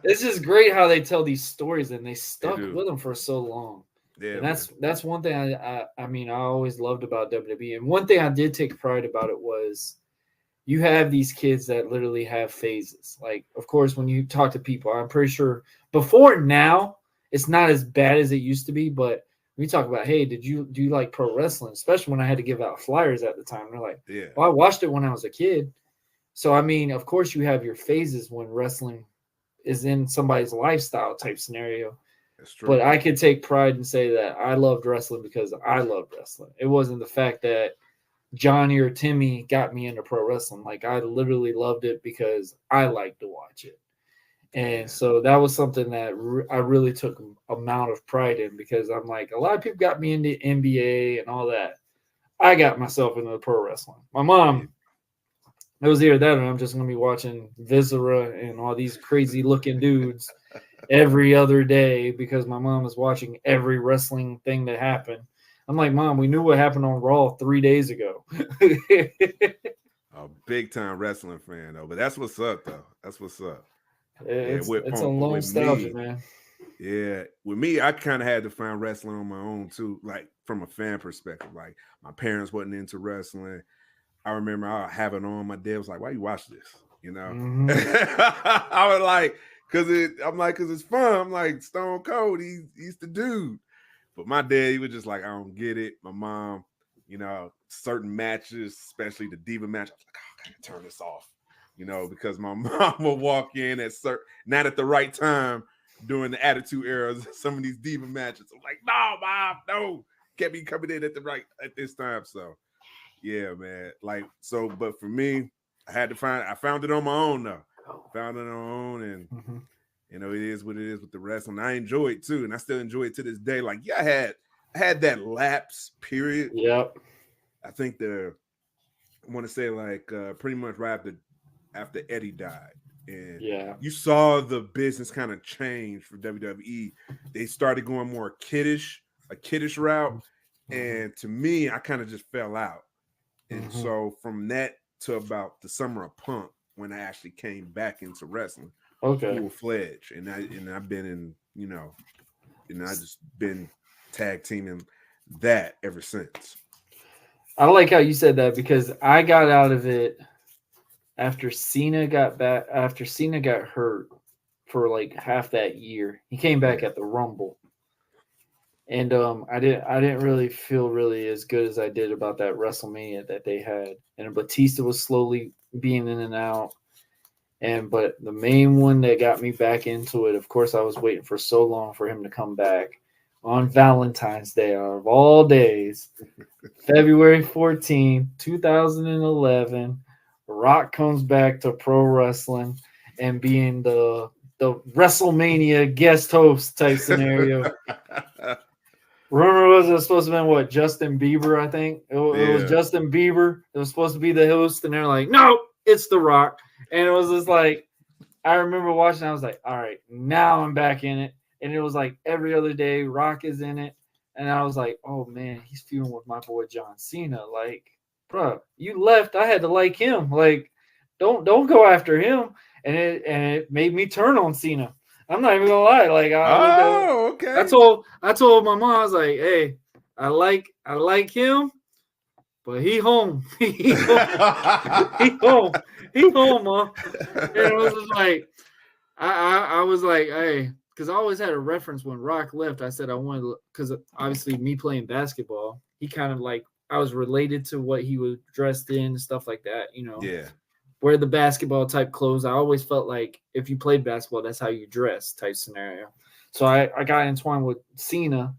It's just great how they tell these stories, and they stuck with them for so long. Yeah, and that's one thing I mean I always loved about WWE. And one thing I did take pride about it was you have these kids that literally have phases. Like, of course, when you talk to people, I'm pretty sure before now it's not as bad as it used to be, but we talk about, hey, do you like pro wrestling? Especially when I had to give out flyers at the time. They're like, well, I watched it when I was a kid. So, I mean, of course, you have your phases when wrestling is in somebody's lifestyle type scenario. That's true. But I could take pride and say that I loved wrestling because I loved wrestling. It wasn't the fact that Johnny or Timmy got me into pro wrestling. Like, I literally loved it because I liked to watch it. And so that was something that I really took an amount of pride in, because I'm like, a lot of people got me into NBA and all that. I got myself into pro wrestling. My mom, it was either that or I'm just going to be watching Viscera and all these crazy looking dudes every other day because my mom was watching every wrestling thing that happened. I'm like, Mom, we knew what happened on Raw 3 days ago. A big time wrestling fan, though. But that's what's up, though. That's what's up. It's a long nostalgia, man. Yeah. With me, I kind of had to find wrestling on my own, too, like from a fan perspective. Like, my parents wasn't into wrestling. I remember I have it on. My dad was like, "Why you watch this?" You know, I was like, "Cause it's fun." I'm like, Stone Cold, he's the dude. But my dad, he was just like, "I don't get it." My mom, you know, certain matches, especially the Diva match, I was like, "Oh, I gotta turn this off," you know, because my mom will walk in not at the right time during the Attitude Era. Some of these Diva matches, I'm like, "No, Mom, no, can't be coming in at this time." So. Yeah, man. Like, so, but for me, I found it on my own though. Found it on my own, and you know, it is what it is with the wrestling. I enjoy it too, and I still enjoy it to this day. Like, yeah, I had that lapse period. Yep. I think I want to say like pretty much right after Eddie died. And you saw the business kind of change for WWE. They started going more a kiddish route. And to me, I kind of just fell out. And so from that to about the summer of Punk, when I actually came back into wrestling, full-fledged, and I've been in, you know, and I just been tag teaming that ever since. I like how you said that, because I got out of it after Cena got hurt for like half that year. He came back at the Rumble. And I didn't really feel really as good as I did about that WrestleMania that they had. And Batista was slowly being in and out. But the main one that got me back into it, of course, I was waiting for so long for him to come back on Valentine's Day, out of all days, February 14th, 2011. Rock comes back to pro wrestling and being the WrestleMania guest host type scenario. Rumor was it was supposed to have been Justin Bieber, I think. It was Justin Bieber. It was supposed to be the host, and they're like, no, it's The Rock. And it was just like, I remember watching, I was like, all right, now I'm back in it. And it was like every other day, Rock is in it. And I was like, oh man, he's feuding with my boy John Cena. Like, bro, you left. I had to like him. Like, don't go after him. And it made me turn on Cena. I'm not even gonna lie. Like, okay. I told my mom, I was like, hey, I like him, but he home. he home. He home, Mom. And it was just like, I was like, hey, because I always had a reference when Rock left. I said I wanted to, because obviously me playing basketball, he kind of like, I was related to what he was dressed in and stuff like that, you know. Yeah. Wear the basketball type clothes. I always felt like if you played basketball, that's how you dress type scenario. So I got entwined with Cena,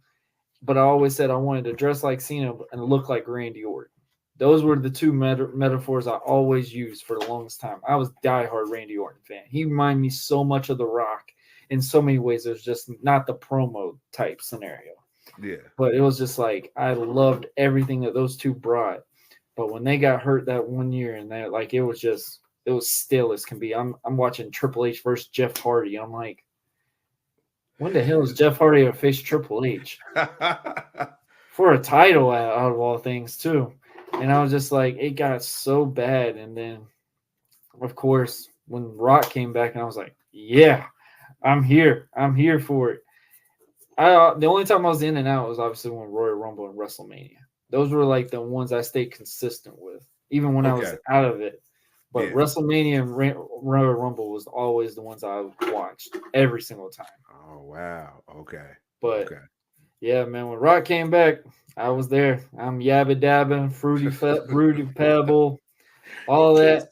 but I always said I wanted to dress like Cena and look like Randy Orton. Those were the two metaphors I always used for the longest time. I was diehard Randy Orton fan. He reminded me so much of The Rock in so many ways. There's just not the promo type scenario. Yeah. But it was just like I loved everything that those two brought. But when they got hurt that one year and that, like, it was still as can be. I'm watching Triple H versus Jeff Hardy. I'm like, when the hell is Jeff Hardy going to face Triple H for a title out of all things too? And I was just like, it got so bad. And then, of course, when Rock came back, and I was like, yeah, I'm here. I'm here for it. The only time I was in and out was obviously when Royal Rumble and WrestleMania. Those were like the ones I stayed consistent with, even when I was out of it. But WrestleMania and Royal Rumble was always the ones I watched every single time. Oh, wow. Okay. But yeah, man, when Rock came back, I was there. I'm yabba dabbing, fruity pebble, all that.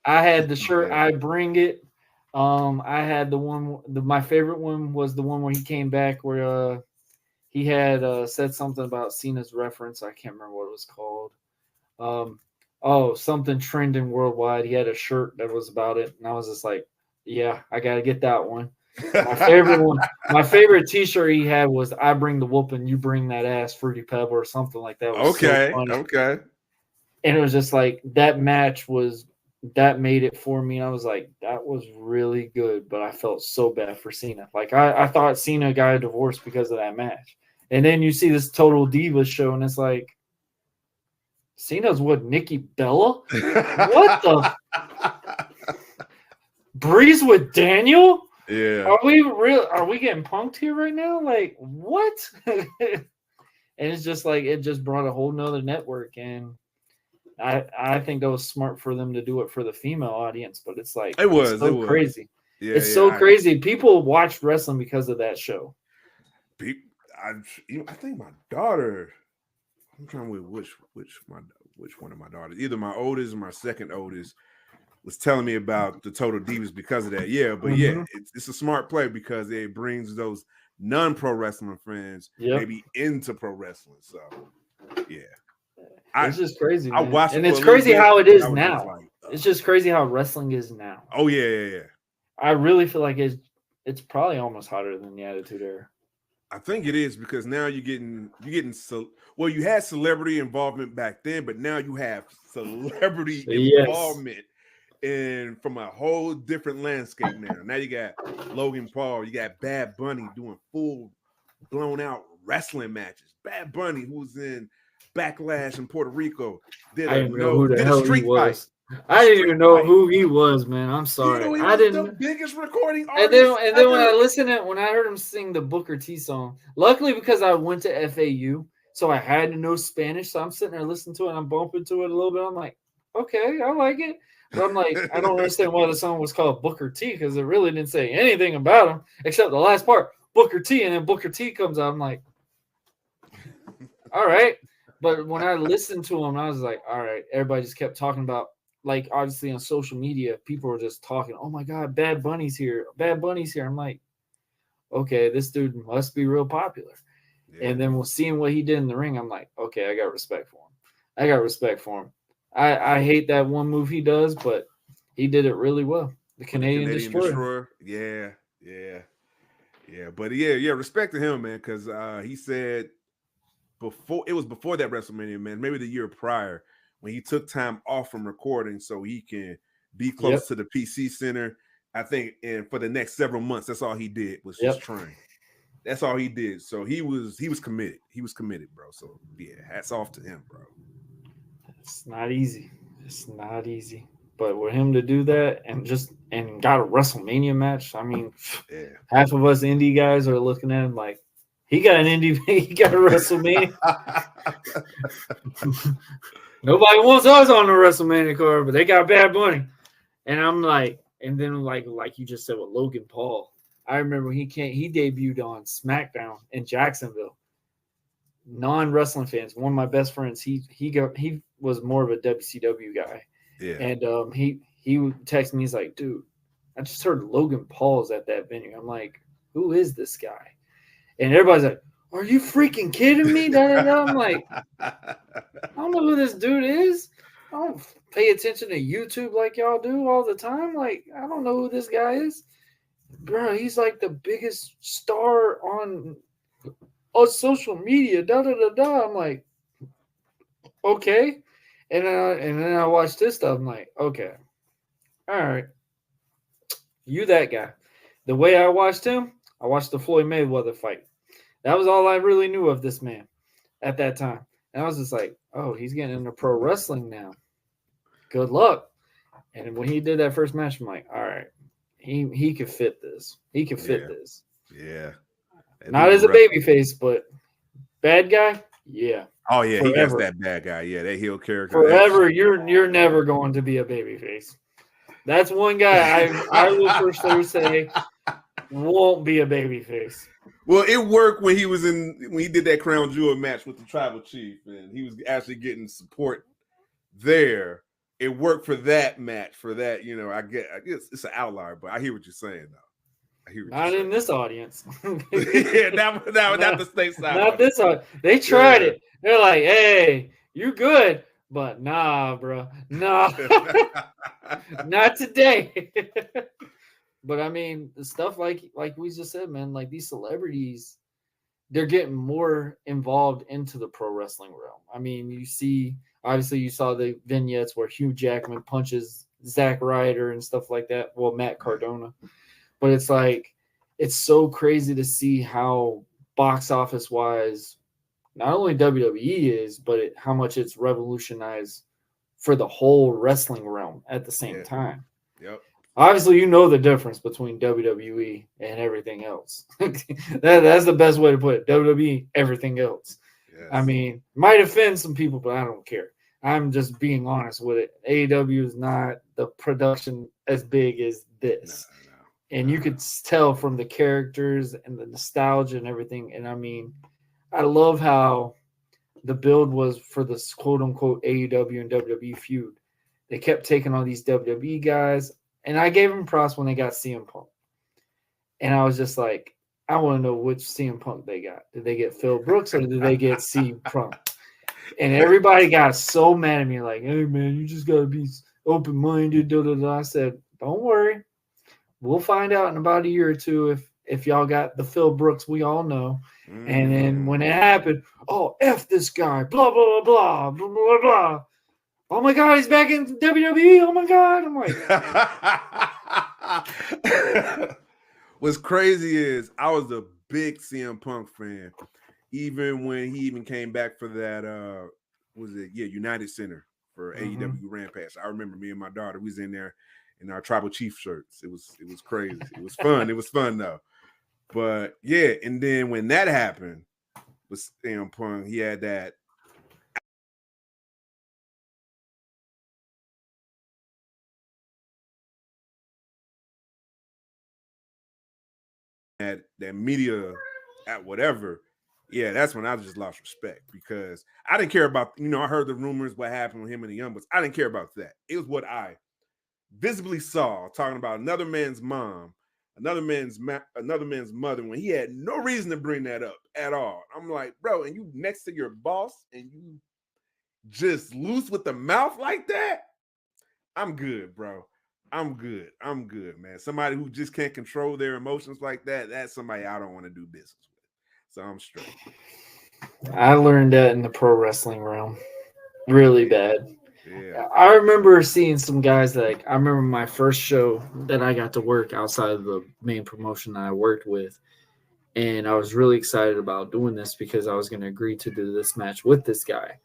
I had the shirt. I bring it. I had the one. My favorite one was the one where he came back, where he had said something about Cena's reference. I can't remember what it was called. Something trending worldwide. He had a shirt that was about it, and I was just like, yeah, I gotta get that one. My favorite one, my favorite T-shirt he had was "I bring the whooping, you bring that ass, Fruity Pebble," or something like that. It was so funny. Okay. And it was just like that match that made it for me. And I was like, that was really good, but I felt so bad for Cena. Like I thought Cena got a divorce because of that match. And then you see this Total Divas show, and it's like, Cena's what, Nikki Bella? What the? Breeze with Daniel? Yeah. Are we getting punked here right now? Like, what? And it's just like, it just brought a whole nother network. And I think that was smart for them to do it for the female audience, but it's like, it's so crazy. Yeah, it's so crazy. People watched wrestling because of that show. I think my daughter, I'm trying to which one of my daughters, either my oldest or my second oldest, was telling me about the Total Divas because of that. Yeah, but it's a smart play because it brings those non-pro wrestling friends maybe into pro wrestling. So yeah. It's just crazy, man. I watched and it's crazy how it is now. It's just crazy how wrestling is now. Oh yeah. I really feel like it's probably almost hotter than the Attitude Era. I think it is because now you're getting you had celebrity involvement back then, but now you have celebrity involvement and from a whole different landscape now. Now you got Logan Paul, you got Bad Bunny doing full blown out wrestling matches. Bad Bunny, who's in Backlash in Puerto Rico, I didn't know who the hell he was. I didn't even know who he was, man. I'm sorry. I didn't. The biggest recording artist. And then when I heard him sing the Booker T song, luckily because I went to FAU, so I had to know Spanish. So I'm sitting there listening to it, and I'm bumping to it a little bit. I'm like, okay, I like it. But I'm like, I don't understand why the song was called Booker T because it really didn't say anything about him except the last part, Booker T, and then Booker T comes out. I'm like, all right. But when I listened to him, I was like, all right. Everybody just kept talking about, like, obviously on social media, people were just talking, oh my God, Bad Bunny's here. Bad Bunny's here. I'm like, okay, this dude must be real popular. Yeah. And then seeing what he did in the ring, I'm like, okay, I got respect for him. I hate that one move he does, but he did it really well. The Canadian Destroyer. Yeah. But yeah, respect to him, man, because he said before that WrestleMania, man, maybe the year prior, when he took time off from recording so he can be close to the PC Center. I think, and for the next several months, that's all he did was just train. That's all he did. So he was committed. He was committed, bro. So yeah, hats off to him, bro. It's not easy. It's not easy. But with him to do that and got a WrestleMania match, I mean, half of us indie guys are looking at him like, he got an indie, he got a WrestleMania. Nobody wants us on the WrestleMania card, but they got Bad Bunny. And I'm like, and then like you just said with Logan Paul, I remember he debuted on SmackDown in Jacksonville. Non-wrestling fans, one of my best friends, he was more of a WCW guy. Yeah. And he texted me, he's like, dude, I just heard Logan Paul's at that venue. I'm like, who is this guy? And everybody's like, are you freaking kidding me? I'm like, I don't know who this dude is. I don't pay attention to YouTube like y'all do all the time. Like, I don't know who this guy is. Bro, he's like the biggest star on social media. I'm like, okay. And then I watched this stuff. I'm like, okay. All right. You that guy. The way I watched him, I watched the Floyd Mayweather fight. That was all I really knew of this man at that time. And I was just like, oh, he's getting into pro wrestling now. Good luck. And when he did that first match, I'm like, all right, he could fit this. He could fit this. Yeah. Not as a babyface, but bad guy, yeah. Oh yeah, forever. He got that bad guy. Yeah, that heel character. Forever, you're never going to be a babyface. That's one guy I will for sure say won't be a babyface. Well, it worked when he did that Crown Jewel match with the Tribal Cheif, and he was actually getting support there. It worked for that match. For that, I guess it's an outlier, but I hear what you're saying though. Not in this audience. Yeah, not the stateside. Not this audience. They tried it. They're like, hey, you good. But nah, bro. Nah. Not today. But I mean, the stuff like we just said, man, like these celebrities, they're getting more involved into the pro wrestling realm. I mean, you saw the vignettes where Hugh Jackman punches Zack Ryder and stuff like that. Well, Matt Cardona. But it's like, it's so crazy to see how box office wise, not only WWE is, but how much it's revolutionized for the whole wrestling realm at the same time. Yep. Obviously, you know the difference between WWE and everything else. That's the best way to put it. WWE, everything else. Yes. I mean, might offend some people, but I don't care. I'm just being honest with it. AEW is not the production as big as this. And you could tell from the characters and the nostalgia and everything. And I mean, I love how the build was for this quote unquote AEW and WWE feud. They kept taking all these WWE guys, and I gave them props when they got CM Punk. And I was just like, I want to know which CM Punk they got. Did they get Phil Brooks or did they get CM Punk? And everybody got so mad at me, like, hey, man, you just got to be open-minded. I said, don't worry. We'll find out in about a year or two if y'all got the Phil Brooks we all know. Mm. And then when it happened, oh, F this guy, blah, blah, blah, blah, blah, blah. Oh, my God, he's back in WWE. Oh, my God. I'm like. What's crazy is I was a big CM Punk fan, even when he came back for that, United Center for AEW Rampage. I remember me and my daughter, we was in there in our Tribal Cheif shirts. It was crazy. It was fun. It was fun though. But yeah, and then when that happened with CM Punk, he had that media at whatever. Yeah, that's when I just lost respect because I didn't care about, I heard the rumors, what happened with him and the Young Bucks. I didn't care about that. It was what I visibly saw, talking about another man's mom, another man's mother, when he had no reason to bring that up at all. I'm like, bro, and you next to your boss and you just loose with the mouth like that? I'm good, bro. I'm good, man. Somebody who just can't control their emotions like that, that's somebody I don't want to do business with. So I'm straight. I learned that in the pro wrestling realm. Really bad. Yeah. I remember seeing some guys I remember my first show that I got to work outside of the main promotion that I worked with. And I was really excited about doing this because I was going to agree to do this match with this guy.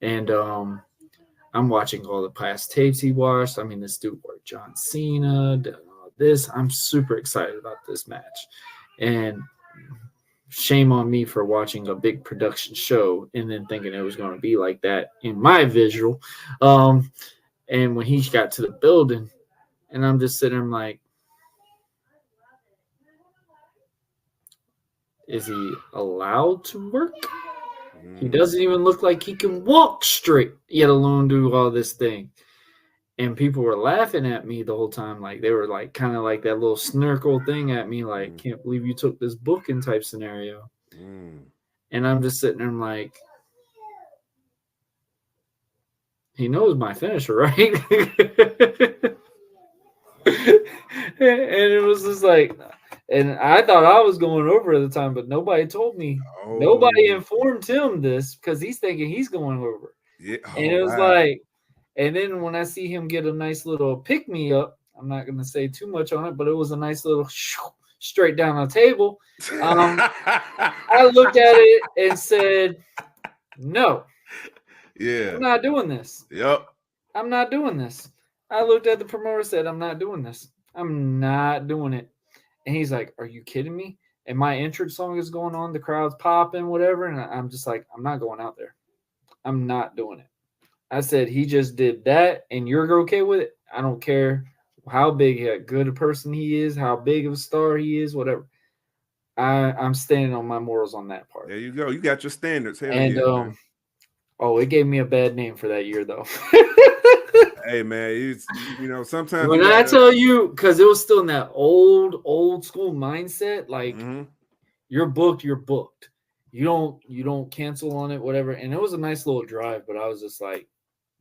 And I'm watching all the past tapes he watched. I mean, this dude worked John Cena, done all this. I'm super excited about this match. And shame on me for watching a big production show and then thinking it was going to be like that in my visual. And when he got to the building, and I'm just sitting there, I'm like, is he allowed to work? He doesn't even look like he can walk straight, yet alone do all this thing. And people were laughing at me the whole time. Like they were like kind of like that little snirkle thing at me, like, can't believe you took this booking type scenario. And I'm just sitting there, I'm like, he knows my finisher, right? And it was just like, and I thought I was going over at the time, but nobody told me. Oh. Nobody informed him this because he's thinking he's going over. Yeah. And it was like, and then when I see him get a nice little pick me up, I'm not going to say too much on it, but it was a nice little straight down the table. I looked at it and said, no. Yeah. I'm not doing this. Yep. I'm not doing this. I looked at the promoter and said, I'm not doing this. I'm not doing it. And he's like, are you kidding me? And my entrance song is going on. The crowd's popping, whatever. And I'm just like, I'm not going out there. I'm not doing it. I said, he just did that and you're okay with it. I don't care how big a good person he is, how big of a star he is, whatever. I'm standing on my morals on that part. There you go. You got your standards. Hell and yeah, oh, it gave me a bad name for that year though. Hey man, it's, sometimes when I tell you, because it was still in that old school mindset, like you're booked. You don't cancel on it, whatever. And it was a nice little drive, but I was just like,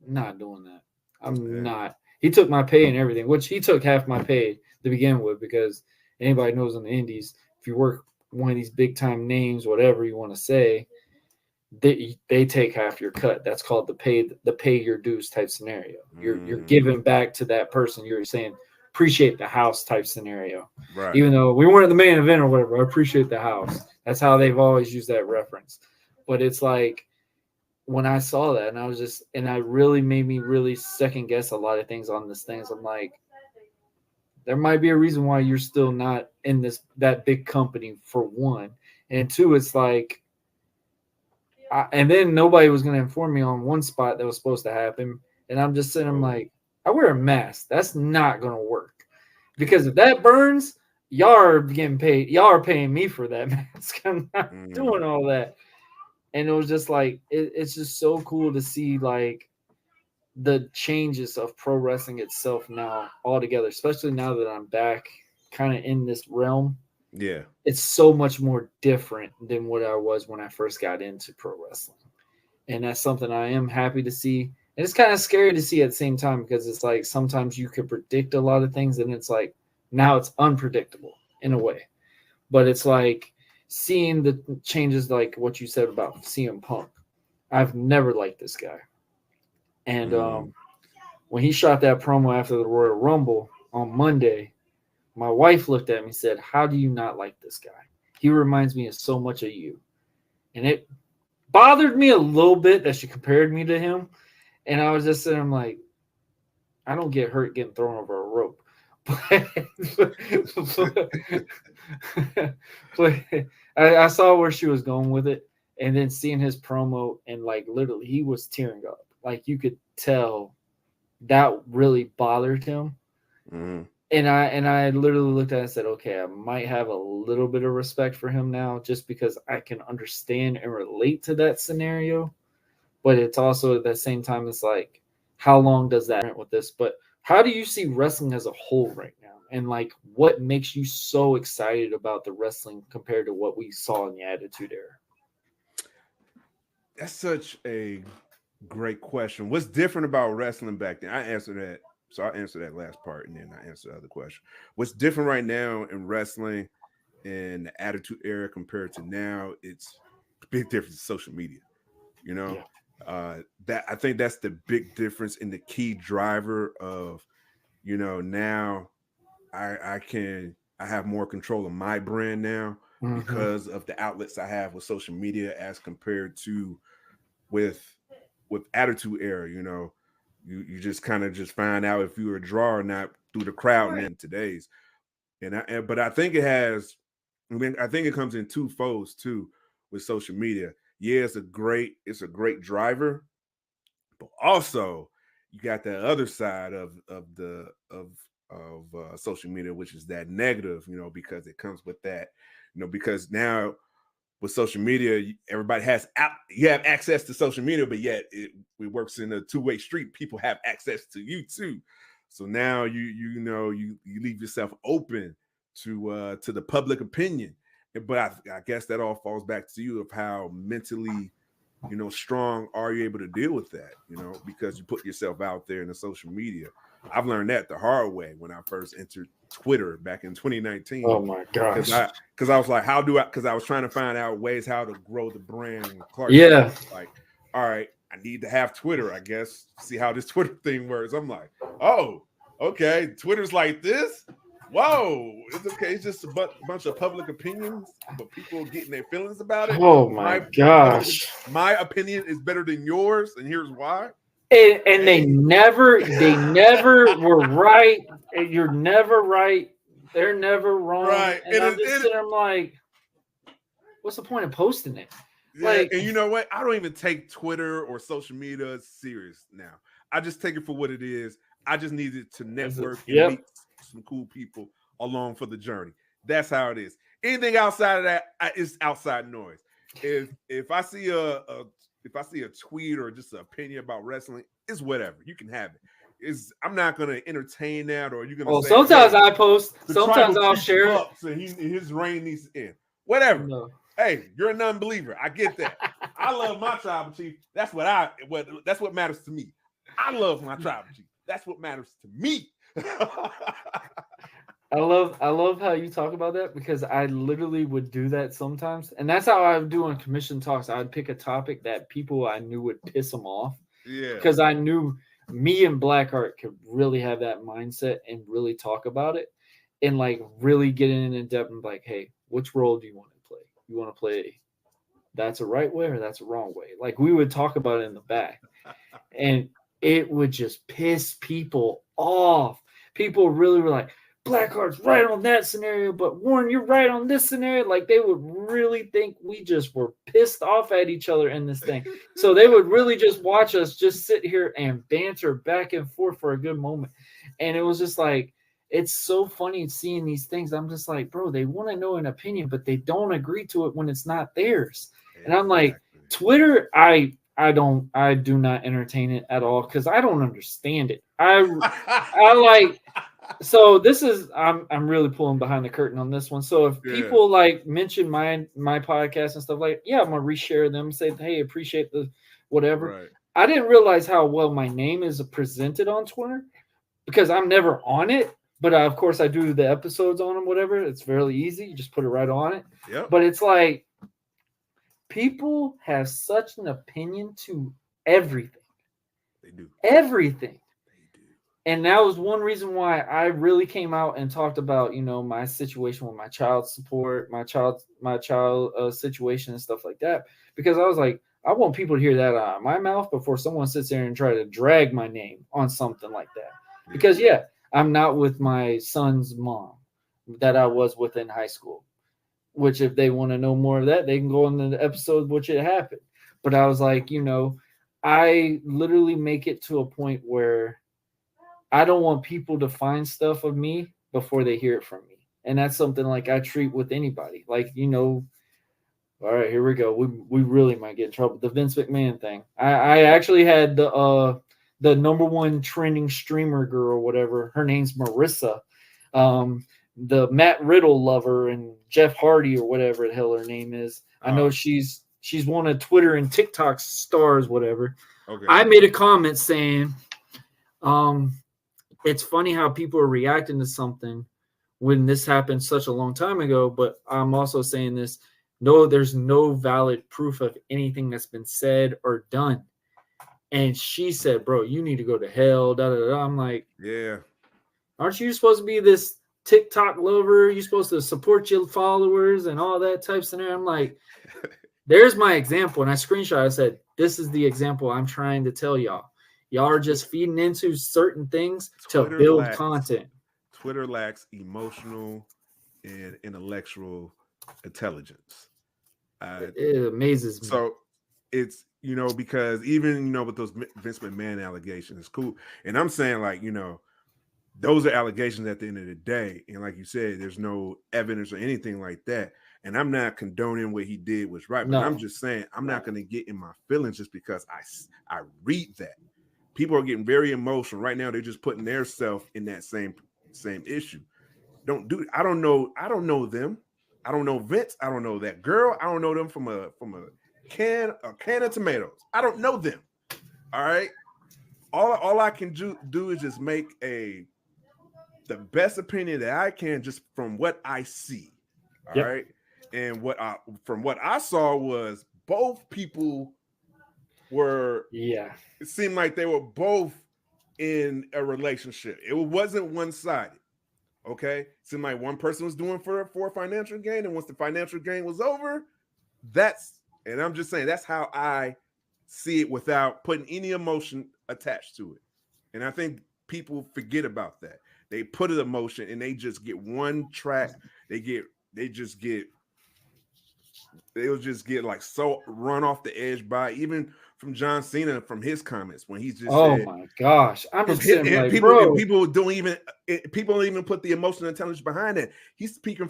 not doing that. I'm not. He took my pay and everything, which he took half my pay to begin with, because anybody knows in the indies, if you work one of these big time names, whatever you want to say, they take half your cut. That's called the pay your dues type scenario. You're giving back to that person. You're saying appreciate the house type scenario. Right. Even though we weren't the main event or whatever, I appreciate the house. That's how they've always used that reference. But it's like when I saw that, and I was just, and I really made me really second guess a lot of things on this thing. So I'm like, there might be a reason why you're still not in that big company, for one, and two, it's like. And then nobody was going to inform me on one spot that was supposed to happen. And I'm just sitting, I'm like, I wear a mask. That's not going to work. Because if that burns, y'all are getting paid. Y'all are paying me for that mask. I'm not doing all that. And it was just like, it's just so cool to see like the changes of pro wrestling itself now altogether, especially now that I'm back kind of in this realm. Yeah. It's so much more different than what I was when I first got into pro wrestling. And that's something I am happy to see. And it's kind of scary to see at the same time, because it's like sometimes you could predict a lot of things, and it's like now it's unpredictable in a way. But it's like seeing the changes, like what you said about CM Punk. I've never liked this guy. And when he shot that promo after the Royal Rumble on Monday, my wife looked at me and said, how do you not like this guy? He reminds me of so much of you. And it bothered me a little bit that she compared me to him. And I was just sitting there, I'm like, I don't get hurt getting thrown over a rope. But I saw where she was going with it. And then seeing his promo, and like literally he was tearing up. Like you could tell that really bothered him. And I literally looked at it and said, okay, I might have a little bit of respect for him now, just because I can understand and relate to that scenario. But it's also at the same time, it's like, how long does that with this? But how do you see wrestling as a whole right now? And like, what makes you so excited about the wrestling compared to what we saw in the Attitude Era? That's such a great question. What's different about wrestling back then? I answered that. So I'll answer that last part, and then I answer the other question. What's different right now in wrestling in the Attitude Era compared to now? It's a big difference in social media. Yeah. That I think that's the big difference in the key driver of, now I have more control of my brand now because of the outlets I have with social media as compared to with Attitude Era. You just kind of just find out if you're a draw or not through the crowd in today's. But I think it has. I think it comes in two folds too with social media. Yeah, it's a great driver, but also you got that other side of social media, which is that negative, because it comes with that, because now with social media, everybody you have access to social media, but yet it works in a two-way street. People have access to you too. So now you leave yourself open to the public opinion. But I guess that all falls back to you of how mentally, strong are you able to deal with that, because you put yourself out there in the social media. I've learned that the hard way when I first entered Twitter back in 2019. Oh my gosh. Because I was like, because I was trying to find out ways how to grow the brand. Clark, like, all right, I need to have Twitter, I guess, see how this Twitter thing works. I'm like, oh, okay, Twitter's like this. Whoa, it's okay. It's just a bunch of public opinions, but people getting their feelings about it. Oh my gosh. My opinion is better than yours, and here's why. And they never were right. You're never right. They're never wrong. Right. And I'm like, what's the point of posting it? Yeah, like, and you know what? I don't even take Twitter or social media serious now. I just take it for what it is. I just needed to network and meet some cool people along for the journey. That's how it is. Anything outside of that is outside noise. If I see a tweet or just an opinion about wrestling, it's whatever. You can have it. I'm not going to entertain that, or you're going to say, sometimes I post, sometimes I'll share it. And his reign needs to end. Whatever. No. Hey, you're a non-believer. I get that. I love my tribal chief. That's what matters to me. I love my tribal chief. That's what matters to me. I love how you talk about that, because I literally would do that sometimes. And that's how I would do on commission talks. I'd pick a topic that people I knew would piss them off. Yeah. Because I knew me and Blackheart could really have that mindset and really talk about it and like really get in depth and like, hey, which role do you want to play? You want to play that's a right way or that's a wrong way? Like, we would talk about it in the back. And it would just piss people off. People really were like, Blackheart's right on that scenario, but Warren, you're right on this scenario. Like, they would really think we just were pissed off at each other in this thing. So they would really just watch us just sit here and banter back and forth for a good moment. And it was just like, it's so funny seeing these things. I'm just like, bro, they want to know an opinion, but they don't agree to it when it's not theirs. And I'm like, Twitter, I do not entertain it at all, because I don't understand it. I like, so this is, I'm really pulling behind the curtain on this one. So if people like mention my podcast and stuff, like, I'm gonna reshare them, say, hey, appreciate the whatever. Right. I didn't realize how well my name is presented on Twitter, because I'm never on it. But of course, I do the episodes on them, whatever. It's fairly easy. You just put it right on it. Yep. But it's like, people have such an opinion to everything. They do. Everything. They do. And that was one reason why I really came out and talked about, my situation with my child support, my child situation and stuff like that. Because I was like, I want people to hear that out of my mouth before someone sits there and try to drag my name on something like that. Yeah. Because, I'm not with my son's mom that I was with in high school, which if they want to know more of that, they can go on the episode which it happened. But I was like, I literally make it to a point where I don't want people to find stuff of me before they hear it from me. And that's something like I treat with anybody. Like, all right, here we go. We really might get in trouble. The Vince McMahon thing. I actually had the number one trending streamer girl, whatever. Her name's Marissa. The Matt Riddle lover and Jeff Hardy or whatever the hell her name is. I know she's one of Twitter and TikTok stars, whatever. Okay. I made a comment saying, it's funny how people are reacting to something when this happened such a long time ago, but I'm also saying this, no, there's no valid proof of anything that's been said or done. And she said, bro, you need to go to hell. Da, da, da. I'm like, yeah. Aren't you supposed to be this TikTok lover? You're supposed to support your followers and all that type scenario. I'm like, there's my example. And I screenshot. I said, this is the example I'm trying to tell y'all. Y'all are just feeding into certain things to build content. Twitter lacks emotional and intellectual intelligence. It amazes me. So it's, because even, with those Vince McMahon allegations, it's cool. And I'm saying, like, those are allegations at the end of the day. And like you said, there's no evidence or anything like that. And I'm not condoning what he did was right. But I'm just saying I'm not going to get in my feelings just because I read that. People are getting very emotional right now. They're just putting their self in that same issue. I don't know them. I don't know Vince. I don't know that girl. I don't know them from a can of tomatoes. I don't know them. All right. All I can do is just make the best opinion that I can just from what I see. All right. And from what I saw was both people were, it seemed like they were both in a relationship. It wasn't one-sided. Okay. It seemed like one person was doing for financial gain. And once the financial gain was over, and I'm just saying that's how I see it without putting any emotion attached to it. And I think people forget about that. They put an emotion and they just get one track. They'll just get like so run off the edge by, even from John Cena, from his comments when he's just said, my gosh, I'm just saying, like, people don't even put the emotional intelligence behind it. He's speaking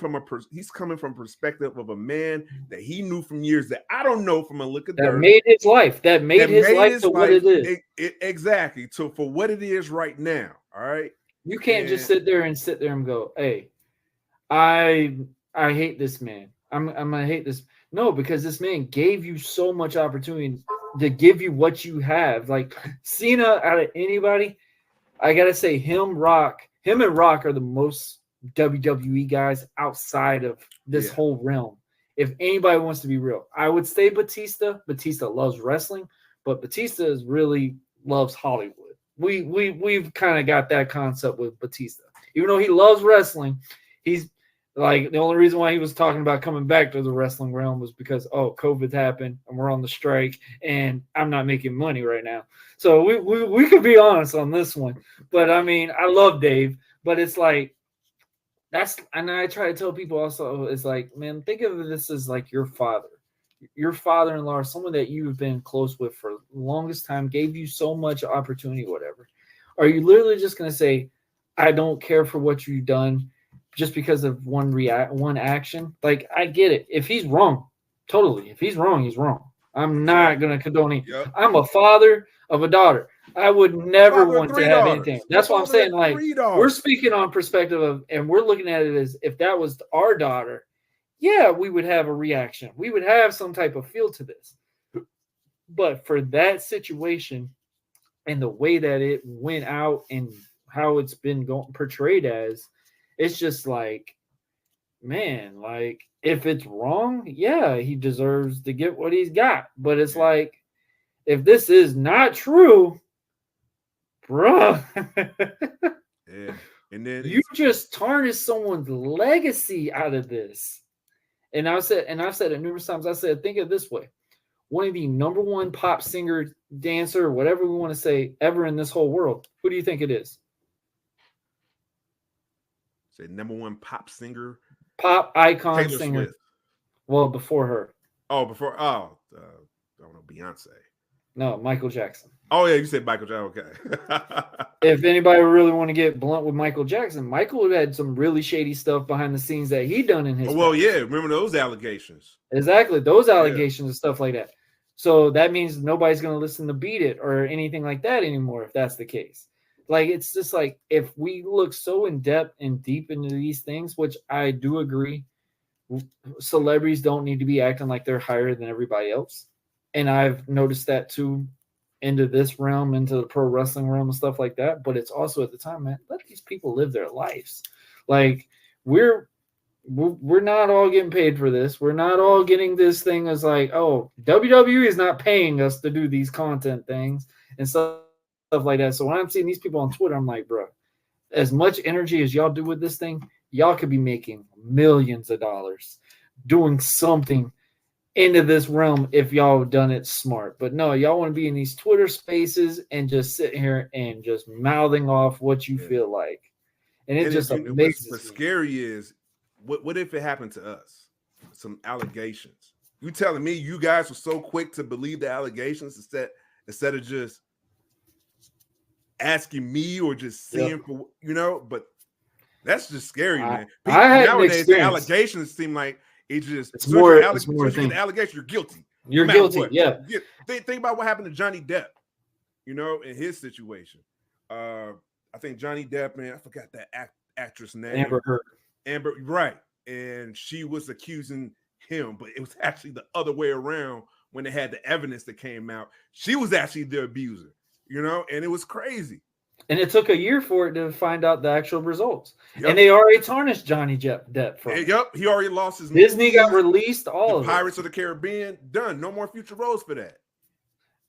he's coming from perspective of a man that he knew from years that I don't know from a look at that made his life what it is. Exactly. So for what it is right now. All right. You can't just sit there and go, hey, I hate this man. I'm gonna hate this. No, because this man gave you so much opportunity to give you what you have. Like Cena, out of anybody, I gotta say him and Rock are the most WWE guys outside of this whole realm. If anybody wants to be real, I would say Batista. Batista loves wrestling, but Batista really loves Hollywood. We've kind of got that concept with Batista. Even though he loves wrestling, he's like, the only reason why he was talking about coming back to the wrestling realm was because, COVID happened and we're on the strike and I'm not making money right now. So we could be honest on this one. But I mean, I love Dave, but it's like, and I try to tell people also, it's like, man, think of this as like your father-in-law, someone that you've been close with for the longest time, gave you so much opportunity, whatever. Are you literally just going to say, I don't care for what you've done just because of one action? Like, I get it. If he's wrong, totally. If he's wrong, he's wrong. I'm not going to condone it. Yep. I'm a father of a daughter. I would never want to have anything. That's what I'm saying. Like, we're speaking on perspective of, and we're looking at it as if that was our daughter, we would have a reaction. We would have some type of feel to this. But for that situation and the way that it went out and how it's been portrayed as, it's just like, man, like, if it's wrong, he deserves to get what he's got. But it's like, if this is not true, bro, and then you just tarnish someone's legacy out of this. And I've said it numerous times. I said, think of it this way: one of the number one pop singer, dancer, whatever we want to say, ever in this whole world. Who do you think it is? Say number one pop singer, pop icon Taylor singer. Swift. Well, before her. I don't know, Beyonce. No, Michael Jackson. Oh yeah, you said Michael Jackson. Okay. If anybody really want to get blunt with Michael Jackson, Michael had some really shady stuff behind the scenes that he done in his. Well, past. Remember those allegations? Exactly, those allegations and stuff like that. So that means nobody's going to listen to Beat It or anything like that anymore. If that's the case, like, it's just like, if we look so in depth and deep into these things, which I do agree, celebrities don't need to be acting like they're higher than everybody else. And I've noticed that too, into this realm, into the pro wrestling realm and stuff like that. But it's also, at the time, man, let these people live their lives. Like, we're not all getting paid for this. We're not all getting this thing as like, oh, WWE is not paying us to do these content things. and stuff like that. So when I'm seeing these people on Twitter, I'm like, bro, as much energy as y'all do with this thing, y'all could be making millions of dollars doing something into this realm if y'all done it smart. But no, y'all want to be in these Twitter spaces and just sitting here and just mouthing off what you feel like. And it just amazes what's me. scary is what if it happened to us? Some allegations. You telling me you guys were so quick to believe the allegations instead of just asking me or just seeing for but that's just scary, man. Nowadays the allegations seem like it's more it's more as you get the allegation, you're guilty. You're guilty, yeah. Think about what happened to Johnny Depp, in his situation. I think Johnny Depp, man, I forgot that actress name. Amber Heard. Amber, right. And she was accusing him, but it was actually the other way around when they had the evidence that came out. She was actually the abuser, and it was crazy. And it took a year for it to find out the actual results. Yep. And they already tarnished Johnny Depp from it. Yep, he already lost his Disney got released all of Pirates of the Caribbean, done. No more future roles for that.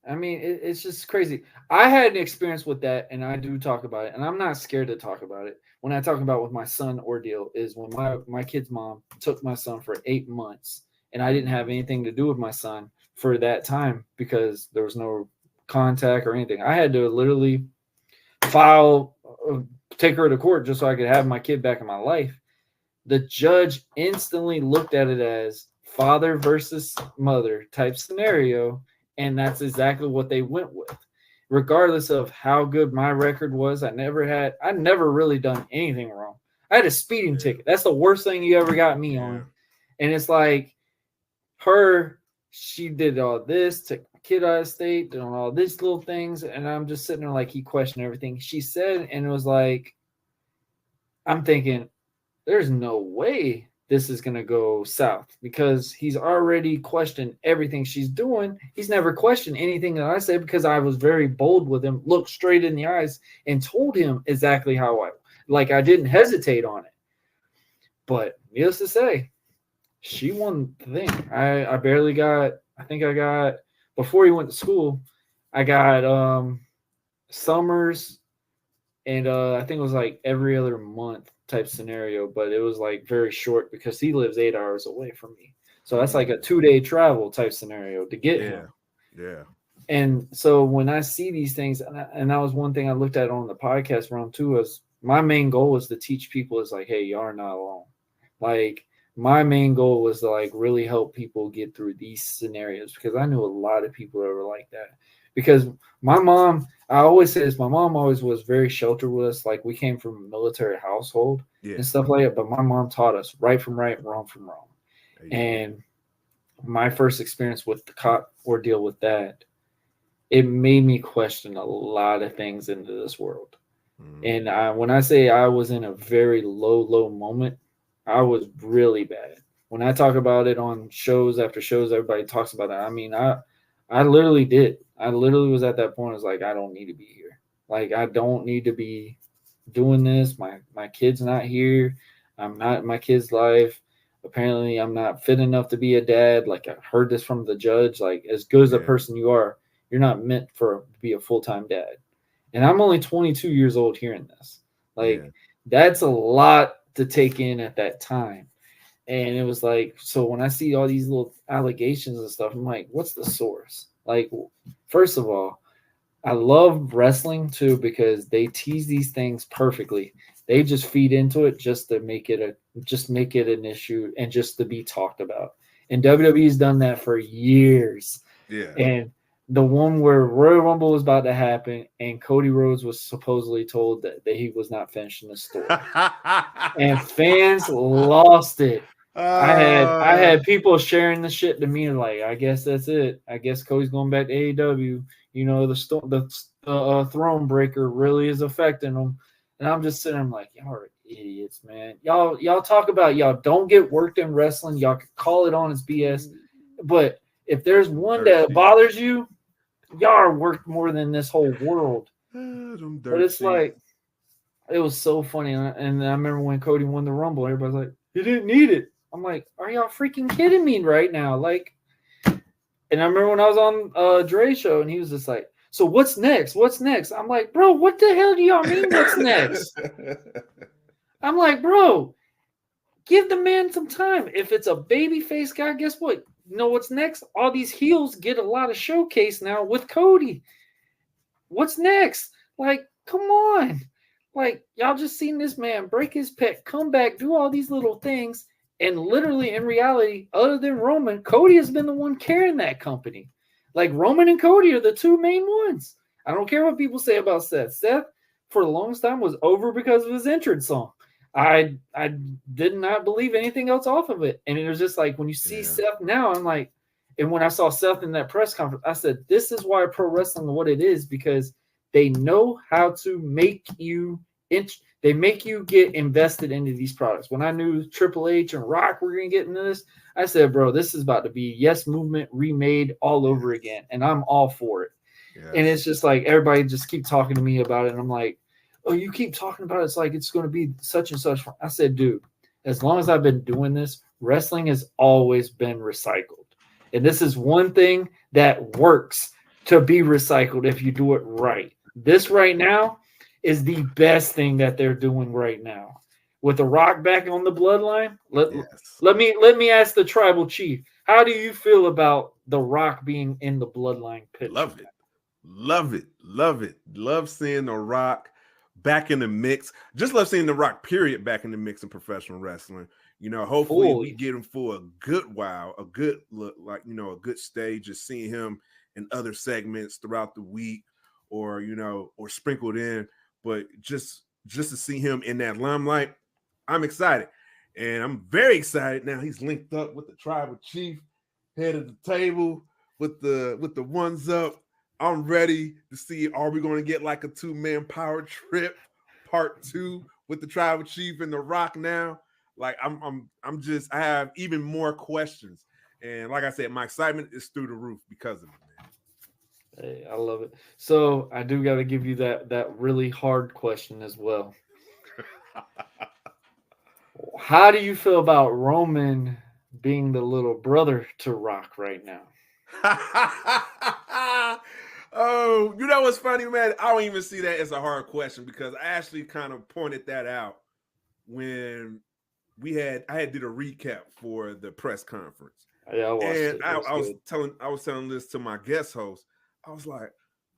I mean, it's just crazy. I had an experience with that, and I do talk about it, and I'm not scared to talk about it. When I talk about with my son ordeal is when my kid's mom took my son for 8 months, and I didn't have anything to do with my son for that time because there was no contact or anything. I had to literally take her to court just so I could have my kid back in my life. The judge instantly looked at it as father versus mother type scenario. And that's exactly what they went with. Regardless of how good my record was, I never really done anything wrong. I had a speeding ticket. That's the worst thing you ever got me on. And it's like she did all this, took my kid out of state, doing all these little things. And I'm just sitting there like he questioned everything she said. And it was like, I'm thinking, there's no way this is going to go south because he's already questioned everything she's doing. He's never questioned anything that I said because I was very bold with him, looked straight in the eyes and told him exactly how I didn't hesitate on it. But needless to say, she won the thing. I barely got, before he went to school, I got summers and I think it was like every other month type scenario, but it was like very short because he lives 8 hours away from me. So that's like a 2-day travel type scenario to get him. Yeah. And so when I see these things, and that was one thing I looked at on the podcast round too, was my main goal was to teach people is like, hey, y'all are not alone. Like my main goal was to like really help people get through these scenarios because I knew a lot of people that were like that. Because my mom, I always say this, my mom always was very sheltered with us. Like we came from a military household and stuff like that. But my mom taught us right from right, wrong from wrong. And my first experience with the cop ordeal with that, it made me question a lot of things into this world. And when I say I was in a very low moment, I was really bad. When I talk about it on shows after shows, everybody talks about that. I mean, I literally did. I literally was at that point. I was like, I don't need to be here. Like, I don't need to be doing this. My kid's not here. I'm not in my kid's life. Apparently, I'm not fit enough to be a dad. Like, I heard this from the judge. Like, as good as a person you are, you're not meant to be a full-time dad. And I'm only 22 years old hearing this. Like, that's a lot to take in at that time. And it was like, so when I see all these little allegations and stuff, I'm like, what's the source? Like, first of all, I love wrestling too because they tease these things perfectly. They just feed into it just to make it an issue and just to be talked about. And WWE's done that for years. Yeah. And the one where Royal Rumble was about to happen and Cody Rhodes was supposedly told that he was not finishing the story. And fans lost it. I had people sharing the shit to me like, I guess that's it. I guess Cody's going back to AEW. You know, the throne breaker really is affecting him. And I'm just sitting there, I'm like, y'all are idiots, man. Y'all talk about y'all don't get worked in wrestling. Y'all can call it on as BS. But if there's one that bothers you, y'all are worth more than this whole world. But it's like, it was so funny. And I remember when Cody won the Rumble, everybody's like, he didn't need it. I'm like, are y'all freaking kidding me right now? Like, and I remember when I was on Dre's show and he was just like, So what's next? What's next? I'm like, bro, what the hell do y'all mean what's next? I'm like, bro, give the man some time. If it's a babyface guy, guess what? You know what's next? All these heels get a lot of showcase now with Cody. What's next? Like, come on. Like, y'all just seen this man break his pec, come back, do all these little things. And literally, in reality, other than Roman, Cody has been the one carrying that company. Like, Roman and Cody are the two main ones. I don't care what people say about Seth. Seth, for the longest time, was over because of his entrance song. I did not believe anything else off of it. And it was just like, when you see Seth now, I'm like, and when I saw Seth in that press conference, I said, this is why pro wrestling is what it is, because they know how to make you they make you get invested into these products. When I knew Triple H and Rock were going to get into this, I said, bro, this is about to be Yes Movement remade all over again. And I'm all for it. Yes. And it's just like, everybody just keep talking to me about it. And I'm like, oh, you keep talking about it. It's like, it's going to be such and such. I said, dude, as long as I've been doing this, wrestling has always been recycled. And this is one thing that works to be recycled if you do it right. This right now is the best thing that they're doing right now. With The Rock back on the bloodline, let me ask the Tribal Cheif, how do you feel about The Rock being in the bloodline picture? Love it. Love it. Love it. Love seeing The Rock back in the mix. Just love seeing The Rock, period, back in the mix in professional wrestling. You know, hopefully we get him for a good while, a good look, like, you know, a good stage, just seeing him in other segments throughout the week, or, you know, or sprinkled in. But just to see him in that limelight, I'm excited. And I'm very excited now. He's linked up with the Tribal Cheif, head of the table with the ones up. I'm ready to see, are we going to get like a 2-man power trip part 2 with the Tribal Cheif and The Rock now? Like, I have even more questions. And like I said, my excitement is through the roof because of it, man. Hey, I love it. So I do got to give you that really hard question as well. How do you feel about Roman being the little brother to Rock right now? Oh, you know what's funny, man? I don't even see that as a hard question, because I actually kind of pointed that out when I had did a recap for the press conference. Yeah, I watched and it. I was telling this to my guest host. I was like,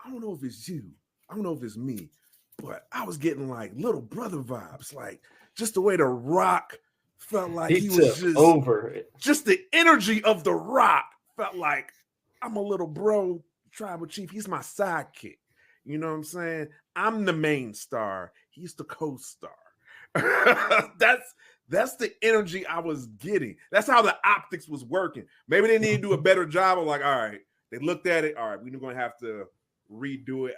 I don't know if it's you, I don't know if it's me, but I was getting like little brother vibes, like just the way The Rock felt like he was just over it. Just the energy of The Rock felt like, I'm a little bro, Tribal Cheif. He's my sidekick. You know what I'm saying? I'm the main star. He's the co-star. That's the energy I was getting. That's how the optics was working. Maybe they need to do a better job of, like, all right, they looked at it. All right, we're going to have to redo it.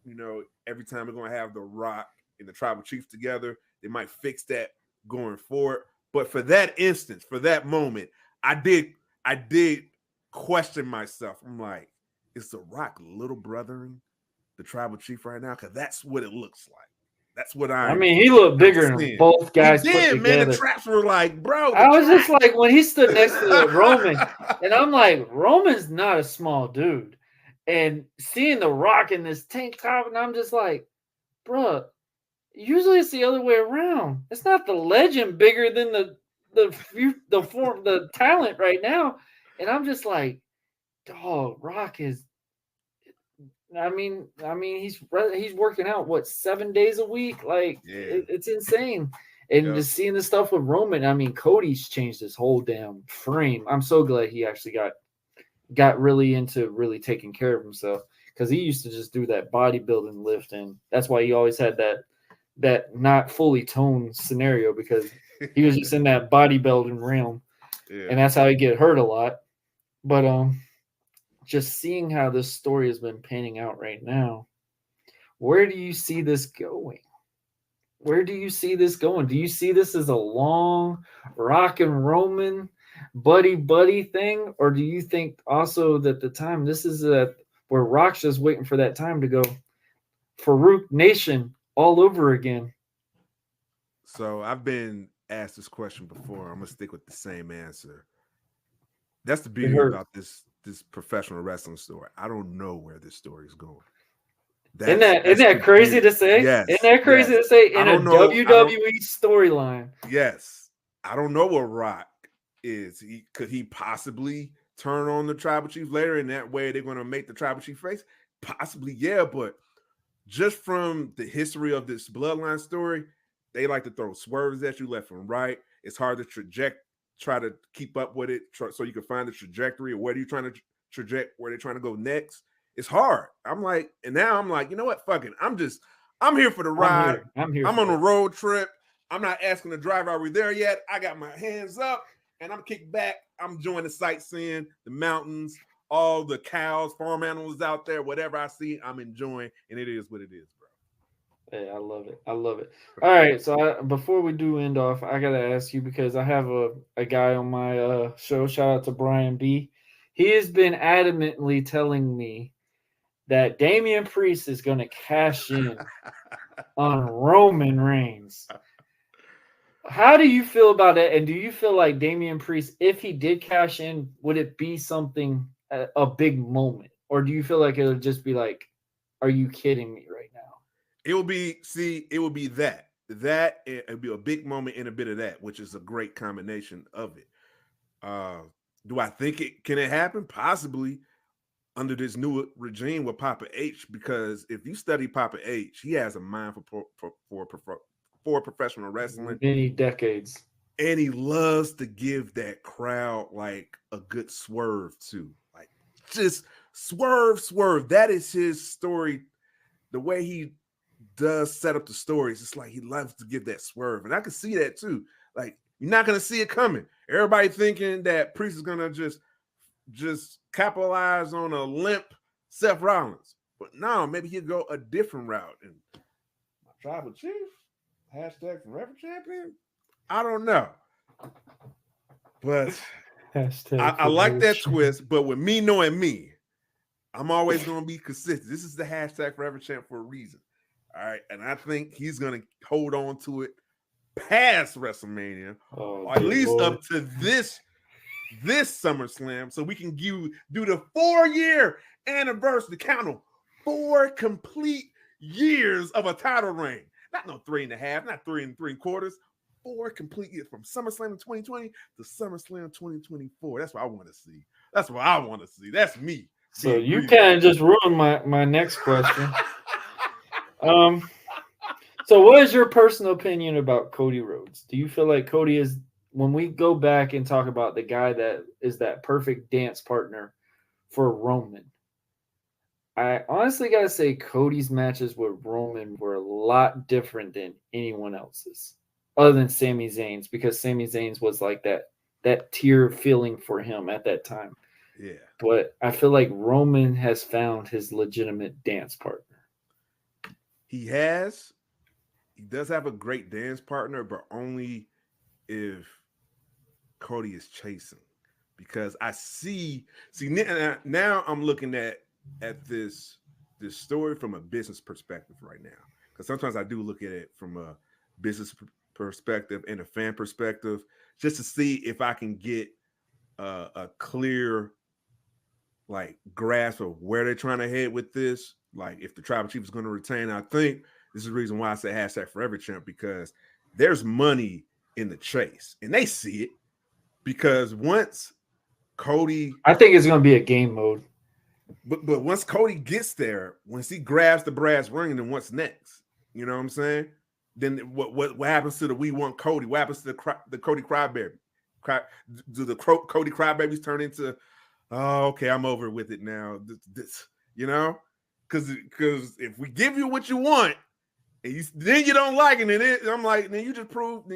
You know, every time we're going to have The Rock and the Tribal Cheif together, they might fix that going forward. But for that instance, for that moment, I did question myself. I'm like, is The Rock little brothering the Tribal Cheif right now? Because that's what it looks like. That's what I mean, he looked bigger than both guys put together. Man, the traps were like, bro. I was just like, when he stood next to Roman, and I'm like, Roman's not a small dude. And seeing The Rock in this tank top, and I'm just like, bro, usually it's the other way around. It's not the legend bigger than the talent right now. And I'm just like, dog, Rock is. I mean, he's working out what 7 days a week, like it's insane. And just seeing the stuff with Roman, I mean, Cody's changed his whole damn frame. I'm so glad he actually got really into really taking care of himself, because he used to just do that bodybuilding lift, and that's why he always had that not fully toned scenario, because he was just in that bodybuilding realm, and that's how he get hurt a lot. But just seeing how this story has been panning out right now, where do you see this going? Where do you see this going? Do you see this as a long Rock and Roman buddy thing? Or do you think also that the time this is where Rock's just waiting for that time to go Farouk Nation all over again? So I've been asked this question before. I'm going to stick with the same answer. That's the beauty about this professional wrestling story. I don't know where this story is going. Isn't that crazy to say? Yes. Isn't that crazy to say in a WWE storyline? Yes. I don't know what Rock is. Could he possibly turn on the Tribal Chief later, and that way they're going to make the Tribal Chief face? Possibly, yeah. But just from the history of this bloodline story, they like to throw swerves at you left and right. It's hard to try to keep up with it so you can find the trajectory of where you're trying to where they're trying to go next. It's hard. I'm like, you know what? Fuck it. I'm here for the ride. I'm on a road trip. I'm not asking the driver, are we there yet? I got my hands up and I'm kicked back. I'm enjoying the sightseeing, the mountains, all the cows, farm animals out there, whatever I see, I'm enjoying, and it is what it is, bro. Hey, I love it. I love it. All right, so before we do end off, I gotta ask you because I have a guy on my show. Shout out to Brian B. He has been adamantly telling me that Damian Priest is going to cash in on Roman Reigns. How do you feel about it? And do you feel like Damian Priest, if he did cash in, would it be something, a big moment? Or do you feel like it would just be like, are you kidding me right now? It will be that. It would be a big moment and a bit of that, which is a great combination of it. Do I think can it happen? Possibly under this new regime with Papa H, because if you study Papa H, he has a mind for professional wrestling. Many decades. And he loves to give that crowd like a good swerve too. Like just swerve. That is his story. The way he does set up the stories, it's like he loves to give that swerve. And I can see that too. Like you're not going to see it coming. Everybody thinking that Priest is going to just capitalize on a limp Seth Rollins. But no, maybe he'll go a different route. And my Tribal Chief, #forever champion? I don't know. But I like that twist. But with me knowing me, I'm always going to be consistent. This is the #forever champ for a reason. All right. And I think he's going to hold on to it past WrestleMania, or at least up to this SummerSlam, so we can do the 4-year anniversary, count them 4 complete years of a title reign. Not no 3.5, not 3 3/4, 4 complete years from SummerSlam in 2020 to SummerSlam 2024. That's what I want to see. That's me. So you kind of just ruined my next question. So what is your personal opinion about Cody Rhodes? Do you feel like Cody is, when we go back and talk about the guy that is that perfect dance partner for Roman, I honestly got to say Cody's matches with Roman were a lot different than anyone else's, other than Sami Zayn's, because Sami Zayn's was like that tier feeling for him at that time. Yeah. But I feel like Roman has found his legitimate dance partner. He has. He does have a great dance partner, but only if Cody is chasing. Because I see now I'm looking at this story from a business perspective right now. Because sometimes I do look at it from a business perspective and a fan perspective, just to see if I can get a clear like grasp of where they're trying to head with this. Like if the Tribal Chief is going to retain, I think this is the reason why I say #forever champ, because there's money in the chase and they see it. Because once Cody, I think it's going to be a game mode. But once Cody gets there, once he grabs the brass ring, then what's next? You know what I'm saying? Then what happens to the We Want Cody? What happens to the Cody Crybaby? Do the Cody Crybabies turn into, oh, okay, I'm over with it now? This you know? Because if we give you what you want, and then you don't like it, and I'm like, then you just prove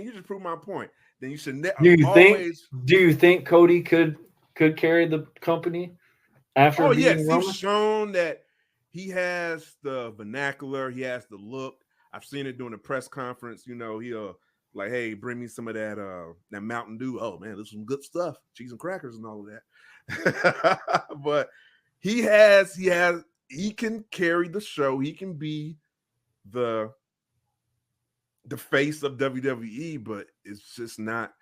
my point. Then you should Do you think Cody could carry the company after beating Roman? He's shown that he has the vernacular, he has the look. I've seen it during the press conference. You know, he'll like, hey, bring me some of that Mountain Dew. Oh man, this is some good stuff, cheese and crackers and all of that. But he can carry the show. He can be the face of WWE, but it's just not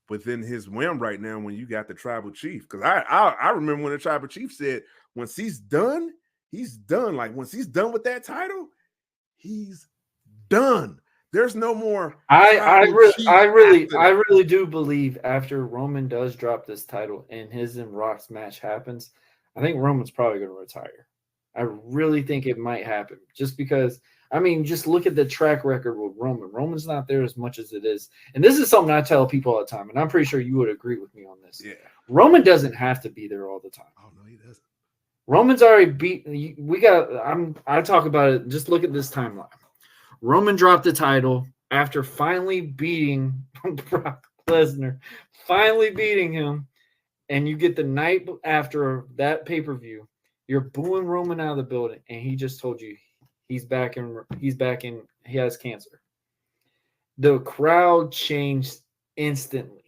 within his whim right now when you got the Tribal Chief. Because I remember when the Tribal Chief said once he's done, he's done. Like once he's done with that title, he's done. There's no more. I really do believe after Roman does drop this title and his and Rock's match happens, I think Roman's probably going to retire. I really think it might happen just because. I mean, just look at the track record with Roman. Roman's not there as much as it is. And this is something I tell people all the time, and I'm pretty sure you would agree with me on this. Yeah. Roman doesn't have to be there all the time. Oh, no, he doesn't. Roman's already beat. I talk about it. Just look at this timeline. Roman dropped the title after finally beating Brock Lesnar, finally beating him. And you get the night after that pay-per-view, you're booing Roman out of the building, and he just told you, he has cancer. The crowd changed instantly.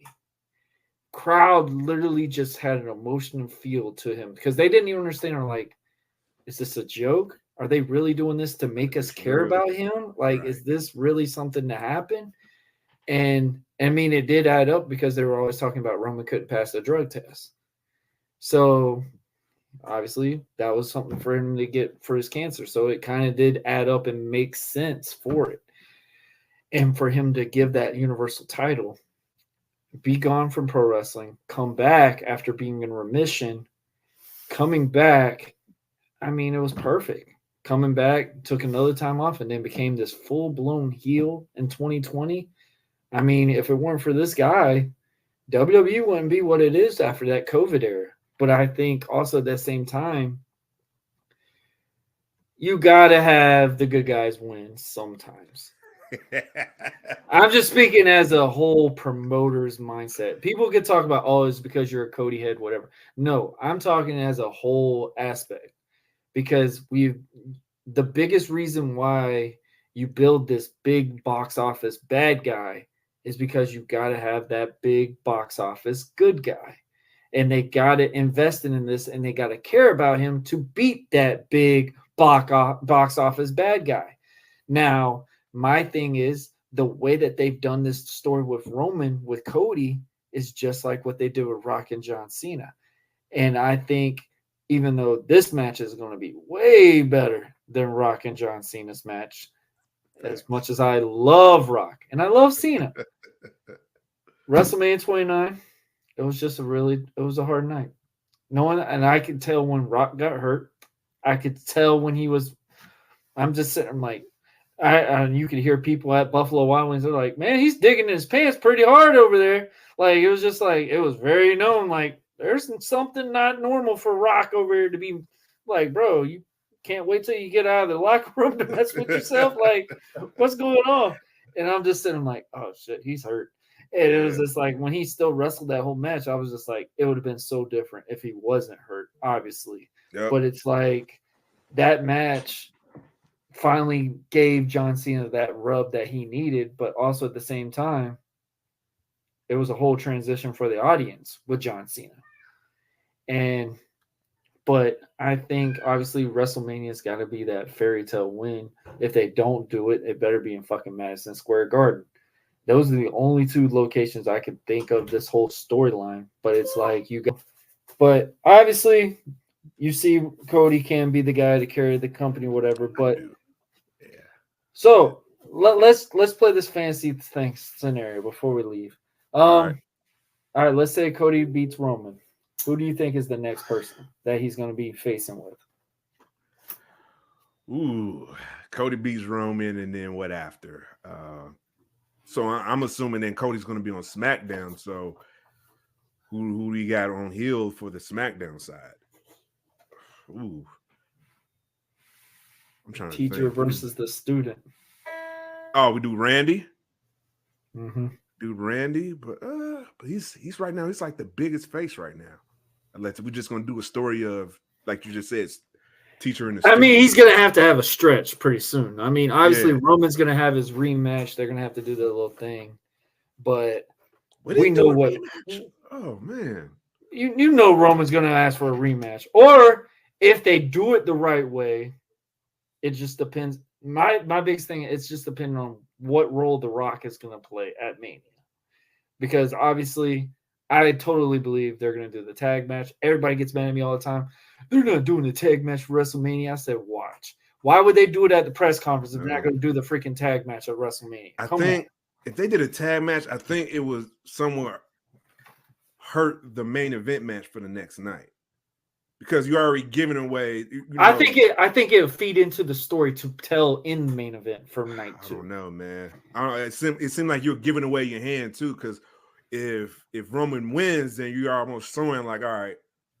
Crowd literally just had an emotional feel to him because they didn't even understand. Are like, is this a joke? Are they really doing this to make us care about him? Like, is this really something to happen? And I mean, it did add up because they were always talking about Roman couldn't pass the drug test. So obviously, that was something for him to get for his cancer. So it kind of did add up and make sense for it. And for him to give that universal title, be gone from pro wrestling, come back after being in remission, coming back, I mean, it was perfect. Coming back, took another time off, and then became this full-blown heel in 2020. I mean, if it weren't for this guy, WWE wouldn't be what it is after that COVID era. But I think also at that same time, you got to have the good guys win sometimes. I'm just speaking as a whole promoter's mindset. People can talk about, oh, it's because you're a Cody head, whatever. No, I'm talking as a whole aspect because the biggest reason why you build this big box office bad guy is because you got to have that big box office good guy. And they got to invest in this, and they got to care about him to beat that big box office bad guy. Now, my thing is the way that they've done this story with Roman, with Cody, is just like what they did with Rock and John Cena. And I think even though this match is going to be way better than Rock and John Cena's match, as much as I love Rock and I love Cena, WrestleMania 29, it was a hard night. And I could tell when Rock got hurt. I could tell when I'm just sitting like, you could hear people at Buffalo Wild Wings. They're like, man, he's digging in his pants pretty hard over there. Like, it was just like, it was very known. Like, there's something not normal for Rock over here to be like, bro, you can't wait till you get out of the locker room to mess with yourself. Like, what's going on? And I'm just sitting like, oh shit, he's hurt. And it was just like when he still wrestled that whole match, I was just like, it would have been so different if he wasn't hurt, obviously. Yep. But it's like that match finally gave John Cena that rub that he needed, but also at the same time, it was a whole transition for the audience with John Cena. But I think obviously WrestleMania's got to be that fairy tale win. If they don't do it, it better be in fucking Madison Square Garden. Those are the only two locations I could think of this whole storyline. But it's like but obviously you see Cody can be the guy to carry the company, whatever. But yeah. So let's play this fantasy thing scenario before we leave. All right, let's say Cody beats Roman. Who do you think is the next person that he's going to be facing with? Ooh, Cody beats Roman, and then what after? So I'm assuming then Cody's going to be on SmackDown. So who do you got on heel for the SmackDown side? Ooh, I'm trying to teacher versus the student. Oh, we do Randy. Mm-hmm. Dude, Randy, but he's right now. He's like the biggest face right now. Unless we're just gonna do a story of, like you just said, teacher and the student. I mean, he's gonna have to have a stretch pretty soon. I mean, obviously Roman's gonna have his rematch. They're gonna have to do that little thing, but we know what. Oh man, you know Roman's gonna ask for a rematch, or if they do it the right way, it just depends. My biggest thing, it's just depending on what role The Rock is gonna play at Mania, because obviously I totally believe they're going to do the tag match. Everybody gets mad at me all the time. They're not doing the tag match for WrestleMania. I said, watch. Why would they do it at the press conference if they're not going to do the freaking tag match at WrestleMania? I think if they did a tag match, I think it was somewhere hurt the main event match for the next night. Because you're already giving away. I think it would feed into the story to tell in the main event for night 2. I don't know, man. It seemed like you're giving away your hand too. Because if Roman wins, then you're almost showing like, all right,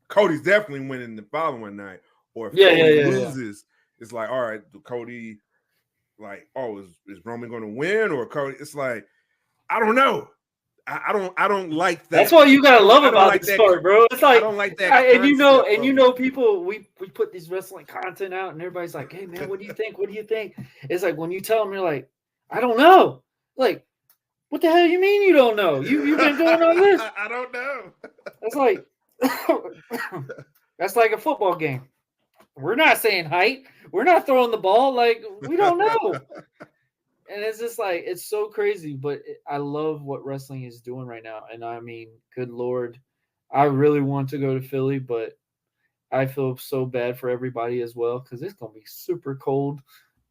Cody's definitely winning the following night. Or if Cody loses, it's like, all right, Cody, like, oh, is Roman going to win or Cody? It's like, I don't know. I don't like that. That's what you gotta love about the sport, bro. It's like I don't like that. And you know, people we put these wrestling content out, and everybody's like, "Hey, man, what do you think? What do you think?" It's like when you tell them, you're like, "I don't know." Like, what the hell you mean you don't know? You've been doing all this. I don't know. That's like a football game. We're not saying height. We're not throwing the ball. Like, we don't know. And it's just like, it's so crazy, but I love what wrestling is doing right now. And I mean, good Lord, I really want to go to Philly, but I feel so bad for everybody as well because it's going to be super cold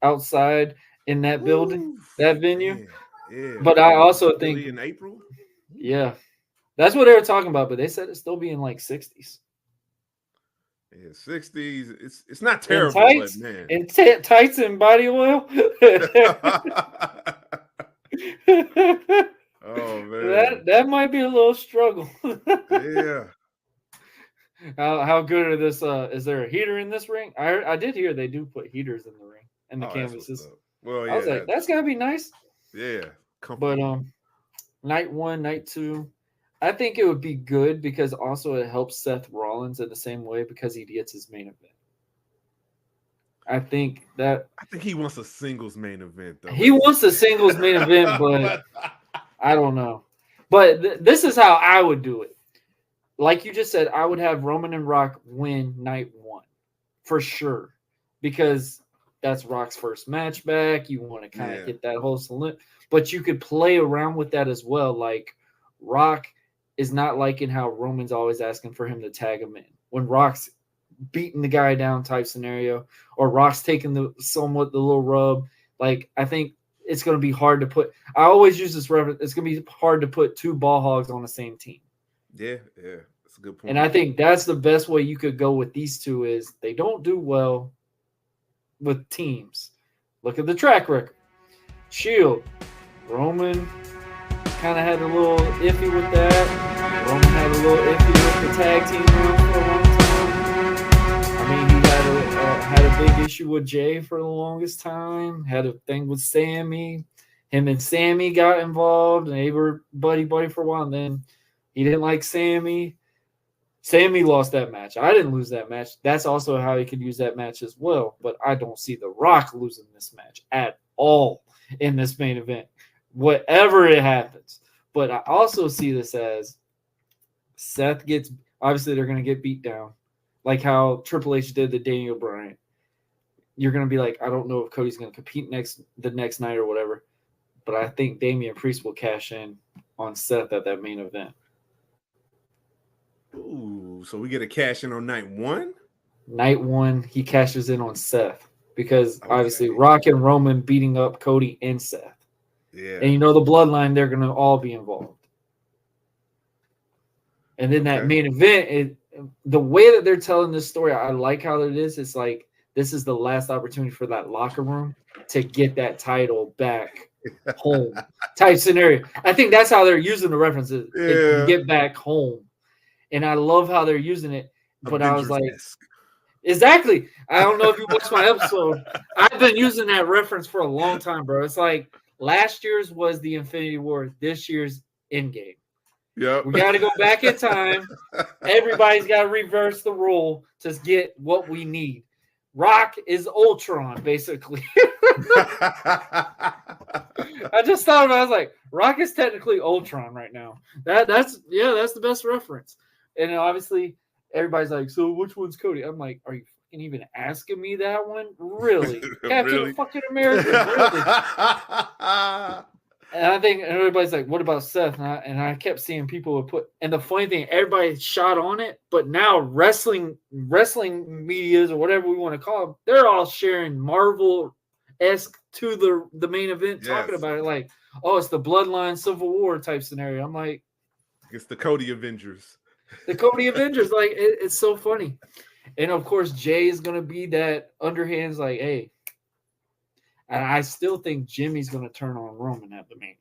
outside in that building, that venue. Yeah. But I also think in April. Yeah, that's what they were talking about. But they said it's still being like 60s. Yeah, 60s. It's not terrible, tights, but man. And tights and body oil. Oh man, that might be a little struggle. Yeah. How good are this? Is there a heater in this ring? I did hear they do put heaters in the ring and the canvases. Well, yeah, I was like, that's gotta be nice. Yeah, but night 1, night 2. I think it would be good because also it helps Seth Rollins in the same way because he gets his main event. I think he wants a singles main event though. He wants a singles main event, but I don't know. But this is how I would do it. Like you just said, I would have Roman and Rock win night 1 for sure because that's Rock's first match back. You want to kind of get that whole salute, but you could play around with that as well. Like Rock is not liking how Roman's always asking for him to tag him in. When Rock's beating the guy down type scenario, or Rock's taking the little rub, like I think it's going to be hard to put. I always use this reference. It's going to be hard to put 2 ball hogs on the same team. Yeah, that's a good point. And I think that's the best way you could go with these two is they don't do well with teams. Look at the track record. Shield, Roman kind of had a little iffy with that. Roman had a little iffy with the tag team for a long time. I mean, he had a big issue with Jay for the longest time. Had a thing with Sammy. Him and Sammy got involved, and they were buddy for a while. And then he didn't like Sammy. Sammy lost that match. I didn't lose that match. That's also how he could use that match as well. But I don't see The Rock losing this match at all in this main event, whatever it happens. But I also see this as Seth gets – obviously they're going to get beat down, like how Triple H did to Daniel Bryan. You're going to be like, I don't know if Cody's going to compete the next night or whatever, but I think Damian Priest will cash in on Seth at that main event. Ooh, so we get a cash in on night 1? Night 1, he cashes in on Seth because obviously Rock and Roman beating up Cody and Seth. Yeah. And the bloodline, they're going to all be involved. And then that main event, the way that they're telling this story, I like how it is. It's like this is the last opportunity for that locker room to get that title back home type scenario. I think that's how they're using the references. Get back home. And I love how they're using it. But I was like, exactly. I don't know if you watched my episode. I've been using that reference for a long time, bro. It's like last year's was the Infinity War. This year's Endgame. Yep. We got to go back in time. Everybody's got to reverse the rule to get what we need. Rock is Ultron, basically. I just thought about it. I was like, Rock is technically Ultron right now. That's the best reference. And obviously, everybody's like, so which one's Cody? I'm like, are you fucking even asking me that one? Really? Captain fucking America, really? And I think everybody's like, what about Seth? And I kept seeing people would put, and the funny thing, everybody shot on it, but now wrestling medias or whatever we want to call them, they're all sharing Marvel-esque to the main event, talking about it like, oh, it's the Bloodline Civil War type scenario. I'm like, it's the Cody Avengers. The Cody Avengers, like it's so funny. And of course, Jay is gonna be that underhand's like, hey. And I still think Jimmy's gonna turn on Roman at the Mania.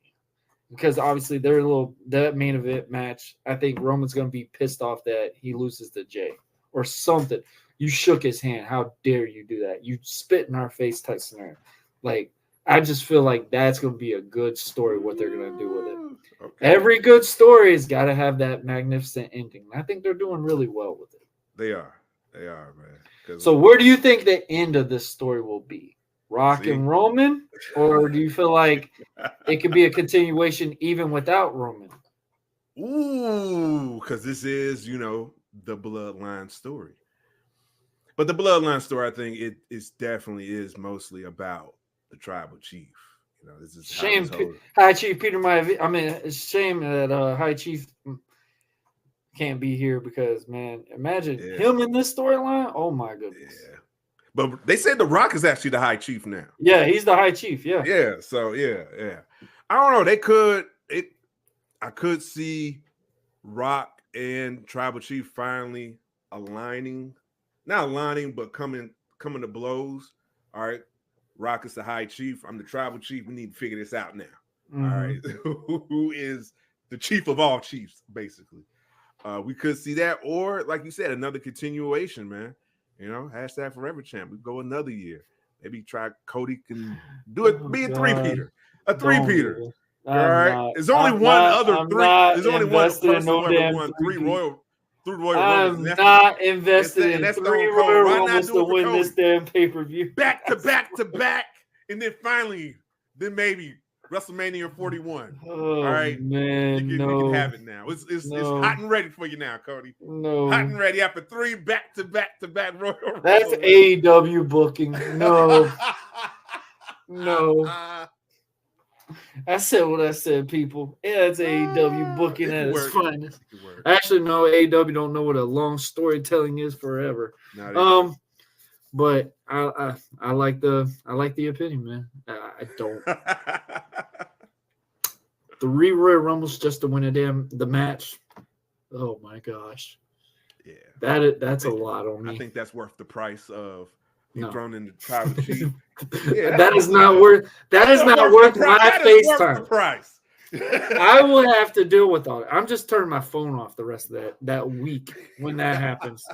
Because obviously that main event match, I think Roman's gonna be pissed off that he loses to Jay or something. You shook his hand. How dare you do that? You spit in our face type scenario. Like, I just feel like that's gonna be a good story, what they're gonna do with it. Okay. Every good story has got to have that magnificent ending. I think they're doing really well with it. They are, man. So where do you think the end of this story will be? Rock and Roman? Or do you feel like it could be a continuation even without Roman? Ooh, because this is, the Bloodline story. But the Bloodline story, I think it definitely is mostly about the Tribal Cheif. This is shame. High Chief Peter it's shame that High Chief can't be here because, man, imagine him in this storyline. Oh my goodness. Yeah. But they said The Rock is actually the High Chief now. Yeah, he's the High Chief. Yeah. Yeah. So yeah. I don't know. They could. I could see Rock and Tribal Cheif finally aligning, not aligning, but coming to blows. All right. Rock is the High Chief. I'm the Tribal Chief. We need to figure this out now. Mm-hmm. All right. Who is the chief of all chiefs, basically. We could see that, or like you said, another continuation, man. Hashtag Forever Champ. We go another year. Maybe try Cody can do it, be a three-peater. A three-peater. All right. There's only one other three. There's only one person who ever won three Royal Rumbles. I'm not invested in three Royal Rumbles to win this damn pay-per-view. Back to back. And then finally, maybe WrestleMania 41. Oh, all right. Man, you can have it now. It's hot and ready for you now, Cody. No. Hot and ready after three back-to-back Royal Rumbles. That's AEW booking. No. No. I said what I said, people. Yeah, it's AEW booking at its finest. Actually, no, AEW don't know what a long storytelling is forever. But I like the opinion, man. I don't. 3 Royal Rumbles just to win the match. Oh my gosh. Yeah. That's a lot on me. I think that's worth the price of thrown in the Tribal Cheif. That is not worth my FaceTime. Price. I will have to deal with all it. I'm just turning my phone off the rest of that week when that happens.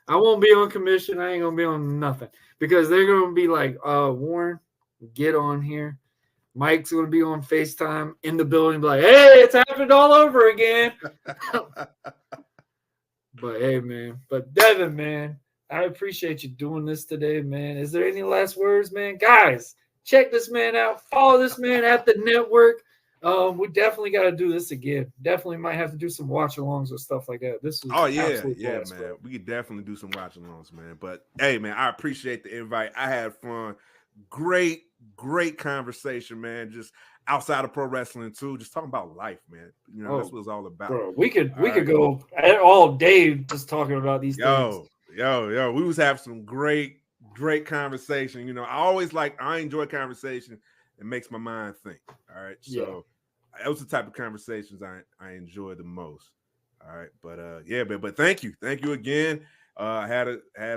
I won't be on commission. I ain't gonna be on nothing because they're gonna be like, Warren, get on here. Mike's gonna be on FaceTime in the building, be like, hey, it's happened all over again. But hey, man. But Devin, man, I appreciate you doing this today, man. Is there any last words, man? Guys, check this man out. Follow this man at the network. We definitely got to do this again. Definitely might have to do some watch-alongs or stuff like that. This is man. Bro. We could definitely do some watch-alongs, man. But hey, man, I appreciate the invite. I had fun. Great conversation, man. Just outside of pro wrestling too. Just talking about life, man. That's what it's all about. Bro, we could go all day just talking about these things. Yo, we was having some great conversation. I enjoy conversation. It makes my mind think. All right. So that was the type of conversations I enjoy the most. All right. But thank you. Thank you again. I had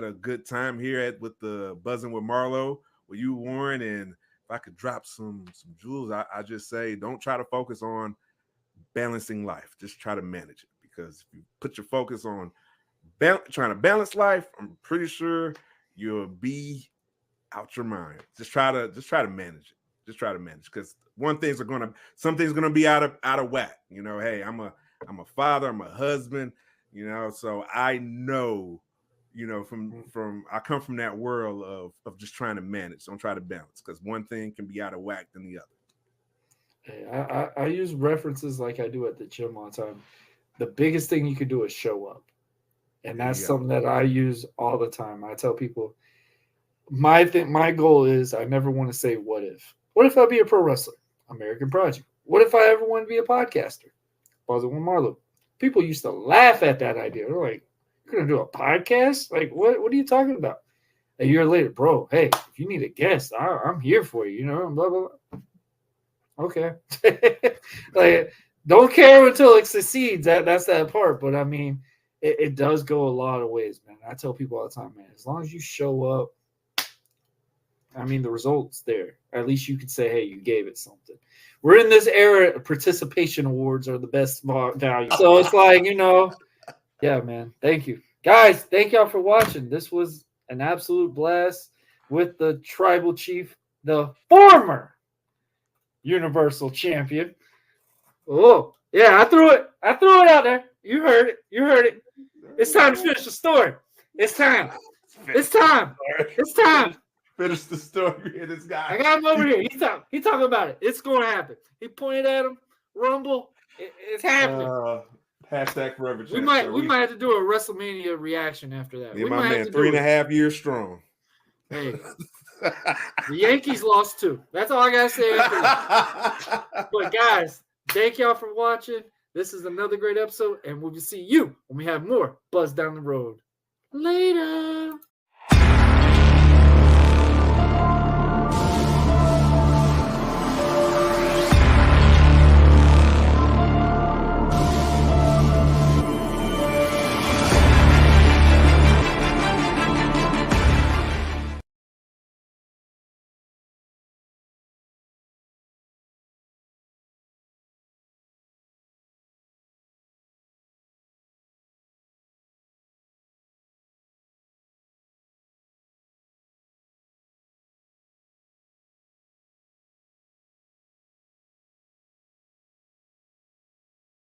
a good time here with the Buzzing with Marlowe with you, Warren. And if I could drop some jewels, I just say don't try to focus on balancing life. Just try to manage it. Because if you put your focus on trying to balance life, I'm pretty sure you'll be out your mind. Just try to manage it. Just try to manage, because something's gonna be out of whack. Hey, I'm a father, I'm a husband, so I know, from I come from that world of just trying to manage. Don't try to balance, because one thing can be out of whack than the other. Hey, I use references like I do at the gym all the time. The biggest thing you could do is show up. And that's something that I use all the time. I tell people, my goal is I never want to say what if. What if I be a pro wrestler? American Project. what if I ever want to be a podcaster? Pause it with Marlowe. People used to laugh at that idea. They're like, "You're gonna do a podcast? Like, what are you talking about?" A year later, bro, hey, if you need a guest, I'm here for you, blah, blah, blah. Okay. Like, don't care until it succeeds. That's that part. But I mean, it does go a lot of ways, man. I tell people all the time, man, as long as you show up, I mean, the result's there. At least you could say, hey, you gave it something. We're in this era, participation awards are the best value. So it's like, yeah, man. Thank you. Guys, thank y'all for watching. This was an absolute blast with the Tribal Cheif, the former Universal Champion. Oh, yeah, I threw it out there. You heard it. It's time to finish the story. It's time. Finish the story. This guy. I got him over here. He's talking about it. It's going to happen. He pointed at him. Rumble. It's happening. Hashtag forever. We might have to do a WrestleMania reaction after that. Me and my man, 3.5 years strong. Hey, the Yankees lost too. That's all I gotta say. But guys, thank y'all for watching. This is another great episode, and we will see you when we have more Buzz Down the Road. Later.